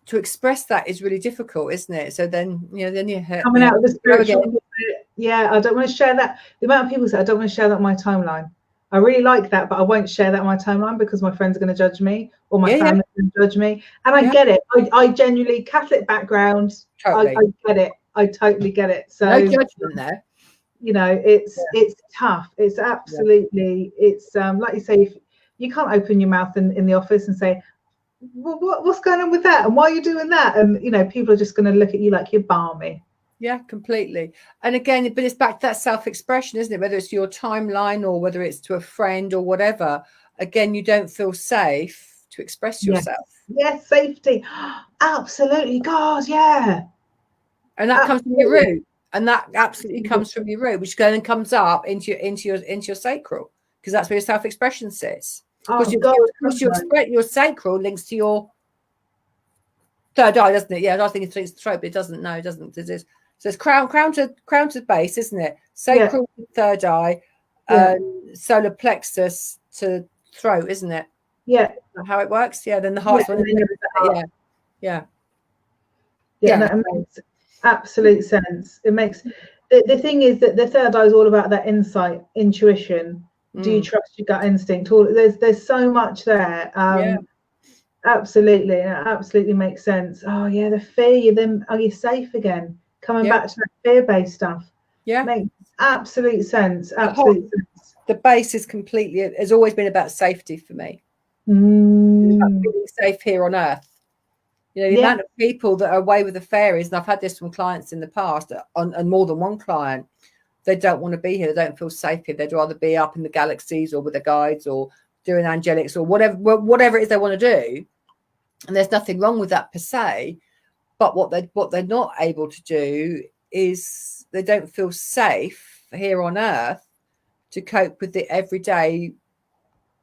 to express that is really difficult, isn't it? So then you're coming out of the spiritual. Yeah, I don't want to share that. The amount of people say I don't want to share that on my timeline. I really like that, but I won't share that on my timeline because my friends are going to judge me, or my family are going to judge me. And I get it. I genuinely, Catholic background, totally. I get it. I totally get it. So no judgment there. It's tough. It's absolutely. It's like you say, if you can't open your mouth in the office and say, well, what's going on with that, and why are you doing that? And people are just going to look at you like you're balmy. Yeah, completely. And again, but it's back to that self-expression, isn't it? Whether it's your timeline or whether it's to a friend or whatever, again, you don't feel safe to express yourself. Yes, safety. Absolutely. God, yeah. And that comes from your root. And that absolutely comes from your root, which then comes up into your sacral, because that's where your self-expression sits. Because your sacral links to your third eye, doesn't it? Yeah, I was thinking it's the throat, but it doesn't. No, it doesn't. So it's crown to base, isn't it? Sacral to third eye, solar plexus to throat, isn't it? Yeah. How it works? Yeah. Then the heart's one. Yeah. That makes absolute sense. It makes the thing is that the third eye is all about that insight, intuition. Do you trust your gut instinct? There's so much there. Absolutely, it absolutely makes sense. Oh yeah, the fear. Then are you safe again? Coming back to that fear-based stuff. Yeah, makes absolute sense. Absolute sense. The base is has always been about safety for me. It's about being safe here on Earth. The amount of people that are away with the fairies, and I've had this from clients in the past, and more than one client. They don't want to be here. They don't feel safe here. They'd rather be up in the galaxies or with the guides or doing angelics or whatever it is they want to do. And there's nothing wrong with that per se. But what they're not able to do is they don't feel safe here on Earth to cope with the everyday,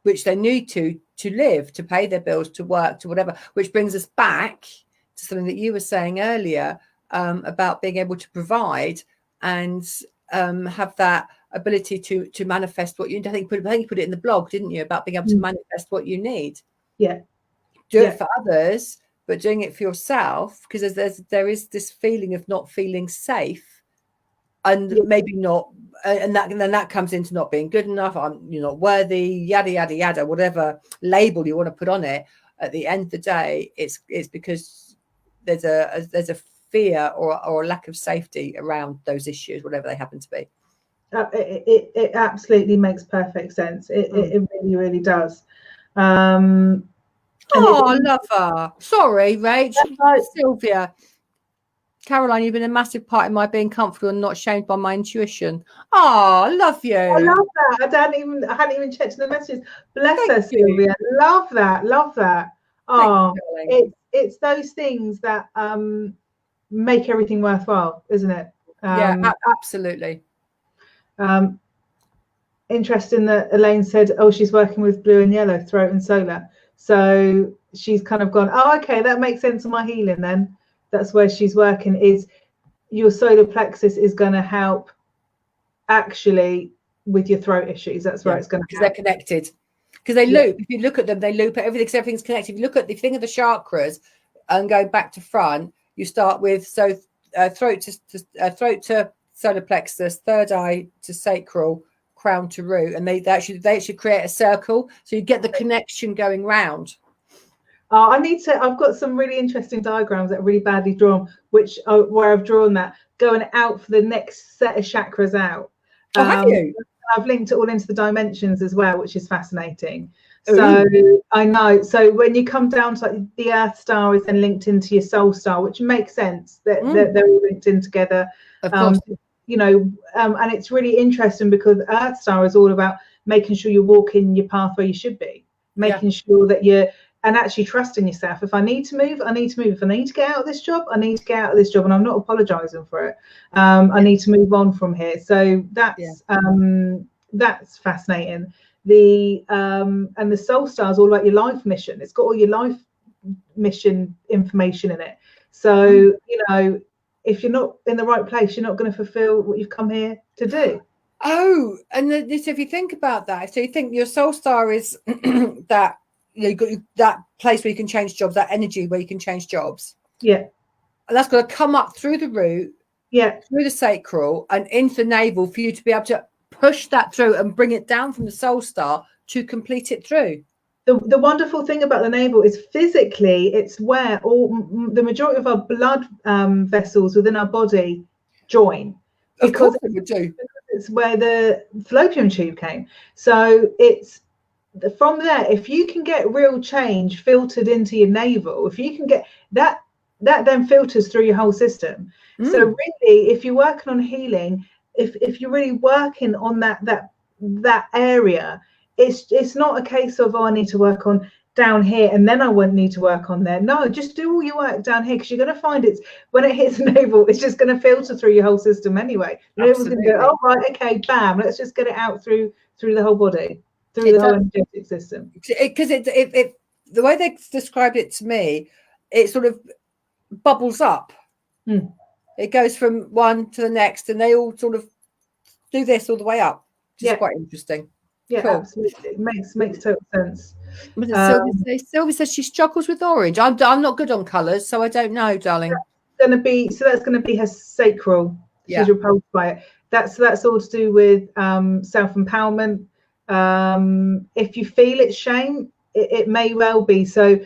which they need to live, to pay their bills, to work, to whatever. Which brings us back to something that you were saying earlier about being able to provide and have that ability to manifest what you need. I think you put it in the blog, didn't you, about being able to manifest what you need. Yeah. Do it for others, but doing it for yourself, because there is this feeling of not feeling safe, and maybe not, and then that comes into not being good enough. You're not worthy, yada yada yada, whatever label you want to put on it. At the end of the day, it's because there's a fear or a lack of safety around those issues, whatever they happen to be. It absolutely makes perfect sense. It really, really does. I love her. Sorry, Rach. Sylvia. Caroline, you've been a massive part in my being comfortable and not shamed by my intuition. Oh, love you. I love that. I hadn't even checked the messages. Bless her, Sylvia. Love that. Love that. Oh, it's those things that make everything worthwhile, isn't it? Absolutely. Interesting that Elaine said, she's working with blue and yellow, throat and solar. So she's kind of gone, okay, that makes sense of my healing then. That's where she's working, is your solar plexus is going to help actually with your throat issues. That's where it's going to help. They're connected. Because they loop. If you look at them, they loop at everything. Everything's connected. If you look at the thing of the chakras and go back to front, you start with throat to solar plexus, third eye to sacral, crown to root, and they actually create a circle, so you get the connection going round. I need to. I've got some really interesting diagrams that are really badly drawn, where I've drawn that going out for the next set of chakras out. Oh, have you? I've linked it all into the dimensions as well, which is fascinating. So I know. So when you come down to, like, the Earth star is then linked into your soul star, which makes sense that they're all linked in together. Of course. You know, and it's really interesting because Earth star is all about making sure you're walking your path where you should be, making sure that you're, and actually trusting yourself. If I need to move, I need to move. If I need to get out of this job, I need to get out of this job, and I'm not apologizing for it. I need to move on from here. So that's fascinating. And the soul star is all about your life mission. It's got all your life mission information in it. So you know, if you're not in the right place, you're not going to fulfill what you've come here to do. Oh, and this, if you think about that, so you think your soul star is that, you know, you've got that place where you can change jobs, that energy where you can change jobs. Yeah. And that's got to come up through the root, through the sacral and into the navel for you to be able to push that through and bring it down from the soul star to complete it through. The wonderful thing about the navel is physically it's where the majority of our blood vessels within our body join. Because it would do. It's where the fallopian tube came. So it's from there, if you can get real change filtered into your navel, if you can get that then filters through your whole system. So really, if you're working on healing, if you're really working on that area, it's not a case of, oh, I need to work on down here and then I won't need to work on there. No, just do all your work down here, because you're going to find it's when it hits the navel, it's just going to filter through your whole system anyway. The navel's going to go, oh right, okay, bam, let's just get it out through the whole body, through the whole energetic system. Because it the way they described it to me, it sort of bubbles up. It goes from one to the next, and they all sort of do this all the way up, which is quite interesting. Yeah, cool. Absolutely. It makes total sense. Sylvie says she struggles with orange. I'm not good on colours, so I don't know, darling. That's going to be her sacral. She's repulsed by it. That's all to do with self-empowerment. If you feel it's shame, it may well be. So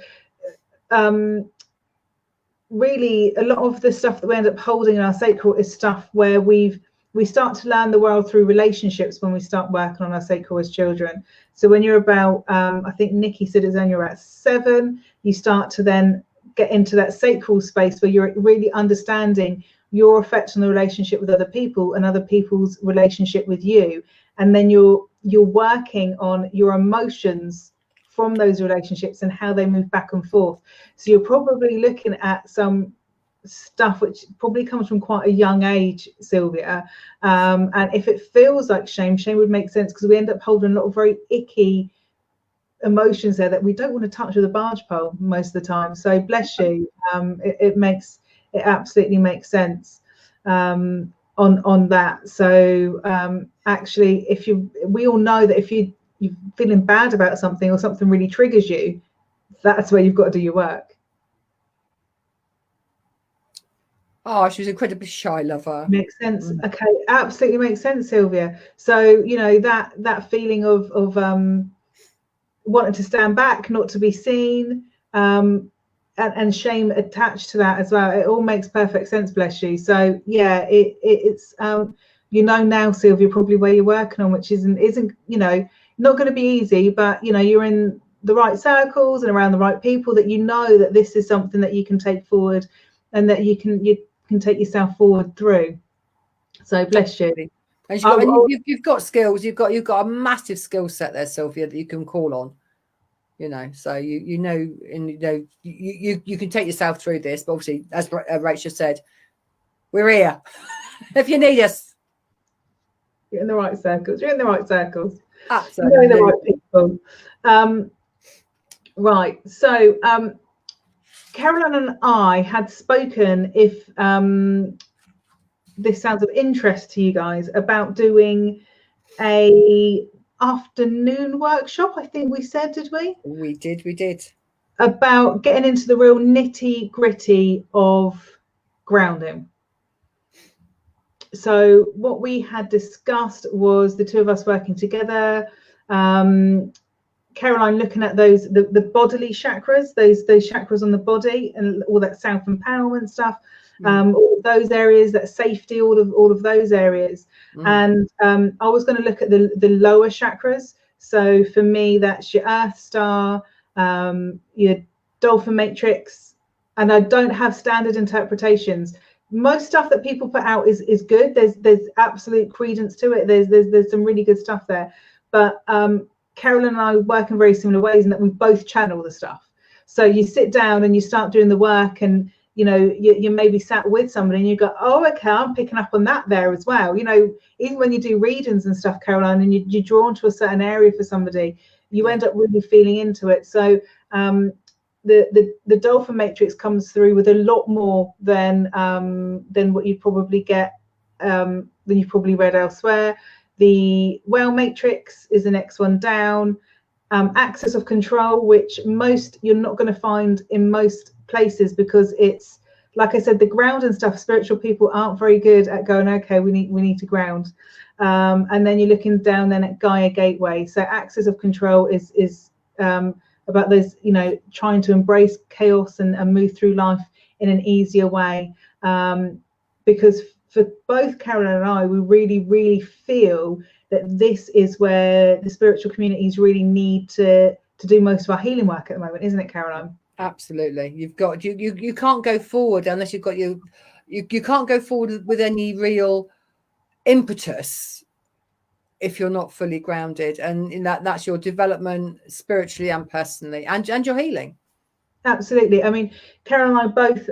really, a lot of the stuff that we end up holding in our sacral is stuff where we start to learn the world through relationships when we start working on our sacral as children. So when you're about, I think Nikki said it's when you're at 7, you start to then get into that sacral space where you're really understanding your effect on the relationship with other people and other people's relationship with you. And then you're working on your emotions from those relationships and how they move back and forth. So you're probably looking at some stuff which probably comes from quite a young age, Sylvia, and if it feels like shame would make sense, because we end up holding a lot of very icky emotions there that we don't want to touch with a barge pole most of the time. So bless you, it absolutely makes sense on that. So actually, we all know that if you're feeling bad about something or something really triggers you, that's where you've got to do your work. Oh, she was incredibly shy, lover. Makes sense. Okay, absolutely makes sense, Sylvia. So you know that feeling of wanting to stand back, not to be seen, and shame attached to that as well. It all makes perfect sense, bless you. So yeah, it's you know now, Sylvia, probably where you're working on, which isn't not going to be easy, but you're in the right circles and around the right people that that this is something that you can take forward and that you can take yourself forward through. So bless you. And you've got skills. You've got a massive skill set there, Sylvia, that you can call on. So you can take yourself through this. But obviously, as Rachel said, we're here if you need us. You're in the right circles. You're in the right circles. Absolutely. You're in the right people. Right. So Caroline and I had spoken, if this sounds of interest to you guys, about doing a afternoon workshop. I think we said, did we? We did. About getting into the real nitty gritty of grounding. So what we had discussed was the two of us working together. Caroline Caroline, looking at those the bodily chakras, those chakras on the body, and all that self-empowerment stuff, all those areas, that safety, all of those areas. And I was going to look at the lower chakras. So for me, that's your Earth Star, your Dolphin Matrix, and I don't have standard interpretations. Most stuff that people put out is good. There's absolute credence to it. There's some really good stuff there. But Carolyn and I work in very similar ways in that we both channel the stuff. So you sit down and you start doing the work, and you know, you maybe sat with somebody and you go, oh, okay, I'm picking up on that there as well. You know, even when you do readings and stuff, Caroline, and you're drawn to a certain area for somebody, you end up really feeling into it. So the Dolphin Matrix comes through with a lot more than what you probably get, than you've probably read elsewhere. The Whale Matrix is the next one down. Axis of Control, which you're not going to find in most places, because it's, like I said, the ground and stuff. Spiritual people aren't very good at going, okay, we need to ground. And then you're looking down then at Gaia Gateway. So Axis of Control is about those, you know, trying to embrace chaos and move through life in an easier way. Because for both Carolyn and I, we really, really feel that this is where the spiritual communities really need to do most of our healing work at the moment, isn't it, Caroline? Absolutely. You've got you can't go forward unless you've got you can't go forward with any real impetus if you're not fully grounded, and in that's your development spiritually and personally, and your healing. Absolutely. I mean, Carol and I both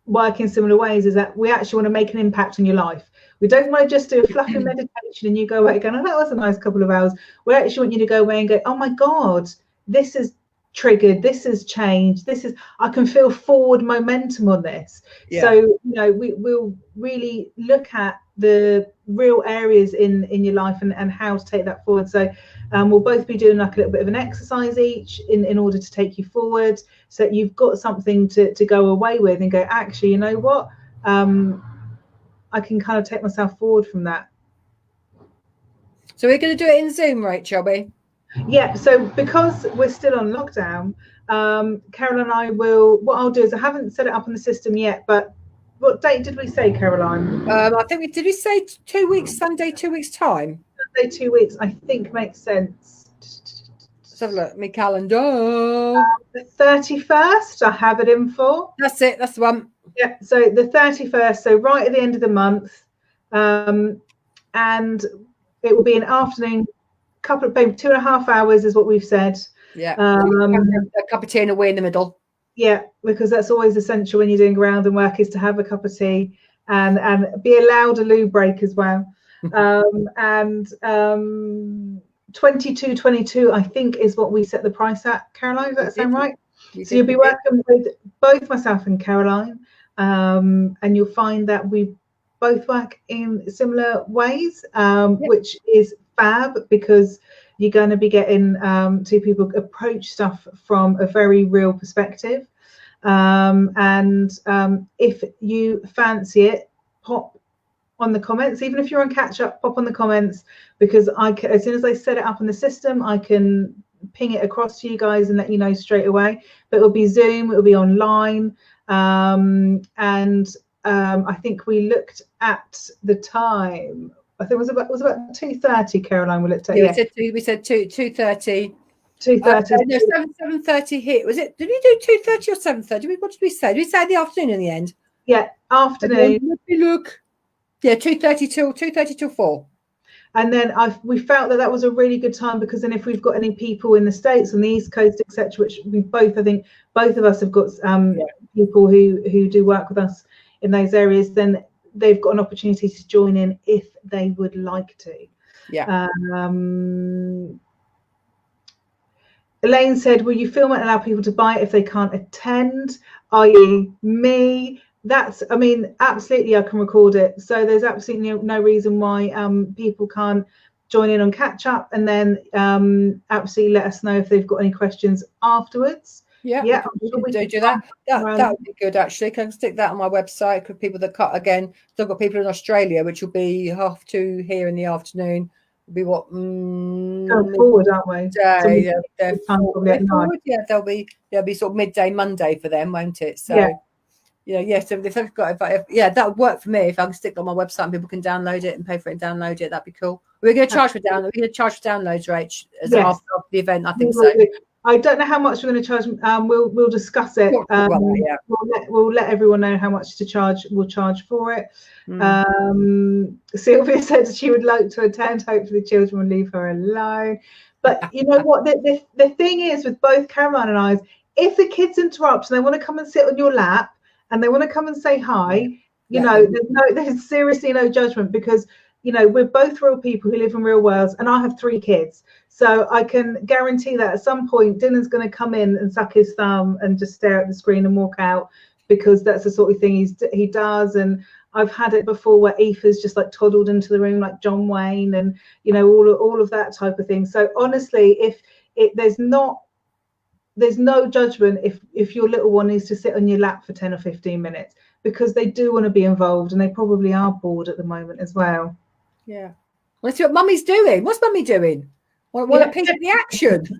work in similar ways, is that we actually want to make an impact on your life. We don't want to just do a fluffy meditation and you go away going, oh, that was a nice couple of hours. We actually want you to go away and go, oh my God, this is triggered, this has changed, I can feel forward momentum on this. So, you know, we'll really look at the real areas in your life and how to take that forward. So we'll both be doing like a little bit of an exercise each in order to take you forward, so that you've got something to go away with and go, actually, you know what, I can kind of take myself forward from that. So we're going to do it in Zoom, right, Chubby? Yeah, so because we're still on lockdown, Carol and I what I'll do is, I haven't set it up on the system yet, but what date did we say, Caroline? I think did we say 2 weeks, Sunday, 2 weeks time? Sunday, 2 weeks, I think makes sense. Let's have a look, my calendar. The 31st, I have it in for. That's it, that's the one. Yeah, so the 31st, so right at the end of the month, and it will be an afternoon, couple of maybe 2.5 hours is what we've said. Yeah, a cup of tea and a wee in the middle. Yeah, because that's always essential when you're doing grounding work, is to have a cup of tea and be allowed a loo break as well. And 22.22, I think, is what we set the price at. Caroline, does that sound right? So you'll be working with both myself and Caroline, and you'll find that we both work in similar ways, which is fab, because you're going to be getting two people approach stuff from a very real perspective. And if you fancy it, pop on the comments. Even if you're on catch up, pop on the comments, because as soon as I set it up in the system, I can ping it across to you guys and let you know straight away. But it'll be Zoom, it'll be online, and I think we looked at the time. I think it was about 2:30. Caroline, will it take? Yeah, we said 2:30. 2:30. No, 7:30 here. Was it? Did we do 2:30 or 7:30? What did we say? Did we say the afternoon in the end? Yeah, afternoon. Let me look. Yeah, 2:30 till 4. And then we felt that was a really good time, because then if we've got any people in the States, on the East Coast, etc., which we both, I think both of us have got people who do work with us in those areas, then they've got an opportunity to join in if they would like to. Yeah. Elaine said, will you film it and allow people to buy it if they can't attend, i.e. me? I mean, absolutely, I can record it. So there's absolutely no reason why people can't join in on catch up, and then absolutely let us know if they've got any questions afterwards. Yeah, we can do that. That would be good, actually. Can I stick that on my website for people that cut again? Still got people in Australia, which will be 2:30 here in the afternoon. be what Going forward, aren't we? Midday, So they're probably at night. forward, yeah, they'll be sort of midday Monday for them, won't it? So so if they've got that would work for me. If I can stick it on my website and people can download it and pay for it and download it, that'd be cool. We're going to charge for downloads. We're going to charge for downloads, Rach, after the event. I think so. I don't know how much we're going to charge. We'll discuss it. We'll let everyone know how much to charge. We'll charge for it. Sylvia said she would like to attend. Hopefully, children will leave her alone. But you know what? The thing is with both Caroline and I, is if the kids interrupt and they want to come and sit on your lap and they want to come and say hi, you know, there's seriously no judgment, because you know, we're both real people who live in real worlds, and I have 3 kids. So I can guarantee that at some point Dylan's going to come in and suck his thumb and just stare at the screen and walk out, because that's the sort of thing he does. And I've had it before where Aoife's just like toddled into the room like John Wayne, and you know, all of that type of thing. So honestly, there's no judgment if your little one needs to sit on your lap for 10 or 15 minutes, because they do want to be involved, and they probably are bored at the moment as well. Yeah. Let's see what Mummy's doing. What's Mummy doing? Want a piece of the action?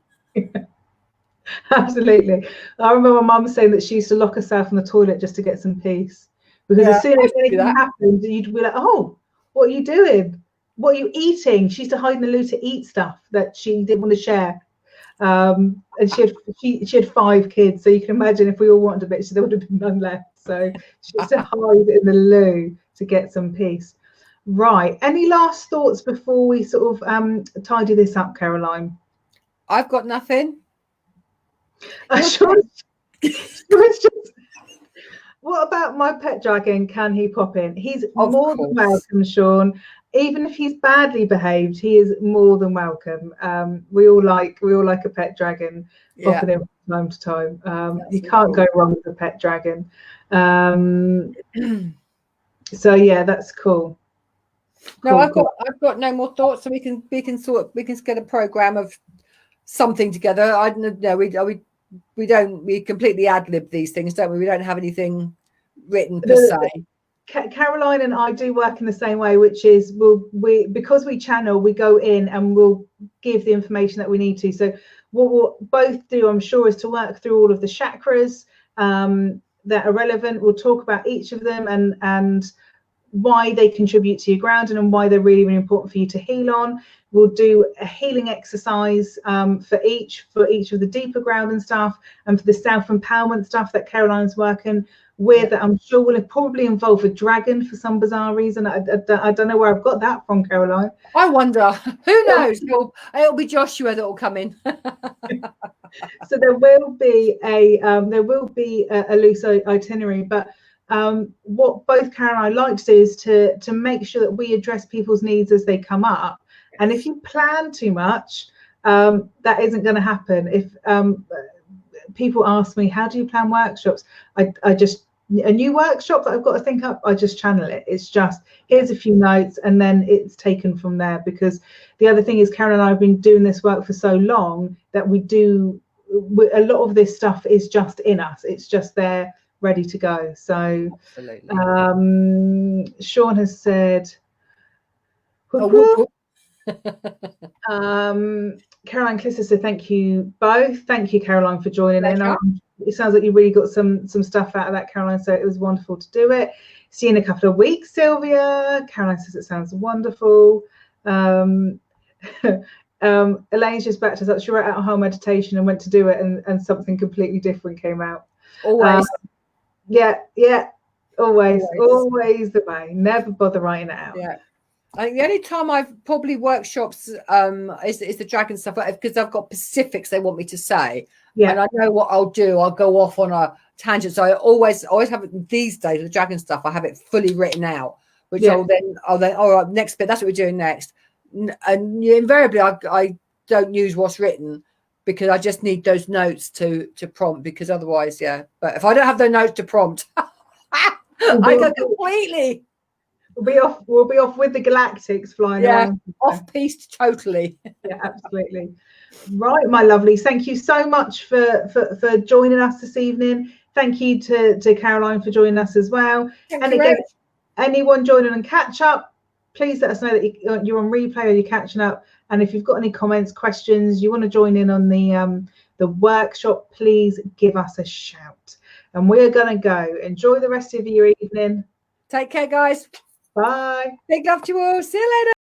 Absolutely. I remember my mum saying that she used to lock herself in the toilet just to get some peace, because as soon as anything happened, you'd be like, oh, what are you doing? What are you eating? She used to hide in the loo to eat stuff that she didn't want to share. And she had 5 kids, so you can imagine if we all wanted a bit, there would have been none left. So she used to hide in the loo to get some peace. Right. Any last thoughts before we sort of tidy this up, Caroline? I've got nothing. What about my pet dragon? Can he pop in? He's more than welcome, Sean. Even if he's badly behaved, he is more than welcome. We all like a pet dragon popping in from time to time. You can't go wrong with a pet dragon. So yeah, that's cool. No, I've got no more thoughts, so we can get a program of something together. I don't know. We completely ad-lib these things, don't we? We don't have anything written per se. Caroline and I do work in the same way, which is because we channel, we go in and we'll give the information that we need to. So what we'll both do, I'm sure, is to work through all of the chakras that are relevant. We'll talk about each of them and why they contribute to your grounding and why they're really, really important for you to heal on. We'll do a healing exercise for each of the deeper grounding stuff, and for the self-empowerment stuff that Caroline's working with, that I'm sure will probably involve a dragon for some bizarre reason. I don't know where I've got that from, Caroline. I wonder. Who knows? It'll be Joshua that will come in. So there will be a loose itinerary, but what both Karen and I like to do is to make sure that we address people's needs as they come up. And if you plan too much, that isn't going to happen. If people ask me, how do you plan workshops? I just, a new workshop that I've got to think up, I just channel it. It's just, here's a few notes, and then it's taken from there. Because the other thing is, Karen and I have been doing this work for so long that a lot of this stuff is just in us. It's just there, ready to go. So Sean has said, Caroline Clisser said, thank you both. Thank you, Caroline, for joining in. It sounds like you really got some stuff out of that, Caroline, so it was wonderful to do it. See you in a couple of weeks, Sylvia. Caroline says it sounds wonderful. Elaine's just back to us. She wrote out a whole meditation and went to do it, and something completely different came out. Always. Always the way. Never bother writing it out. Yeah. I think the only time I've probably workshops is the dragon stuff, because I've got specifics they want me to say. Yeah. And I know what I'll do. I'll go off on a tangent. So I always have it these days, the dragon stuff, I have it fully written out, which I'll then, all right, next bit, that's what we're doing next. And invariably I don't use what's written, because I just need those notes to prompt, because otherwise, But if I don't have the notes to prompt, I go completely. We'll be off with the galactics flying around. Off-piste totally. Yeah, absolutely. Right, my lovelies. Thank you so much for joining us this evening. Thank you to Caroline for joining us as well. And again, anyone joining and catch up, please let us know that you're on replay or you're catching up. And if you've got any comments, questions, you want to join in on the workshop, please give us a shout. And we're going to go. Enjoy the rest of your evening. Take care, guys. Bye. Big love to you all. See you later.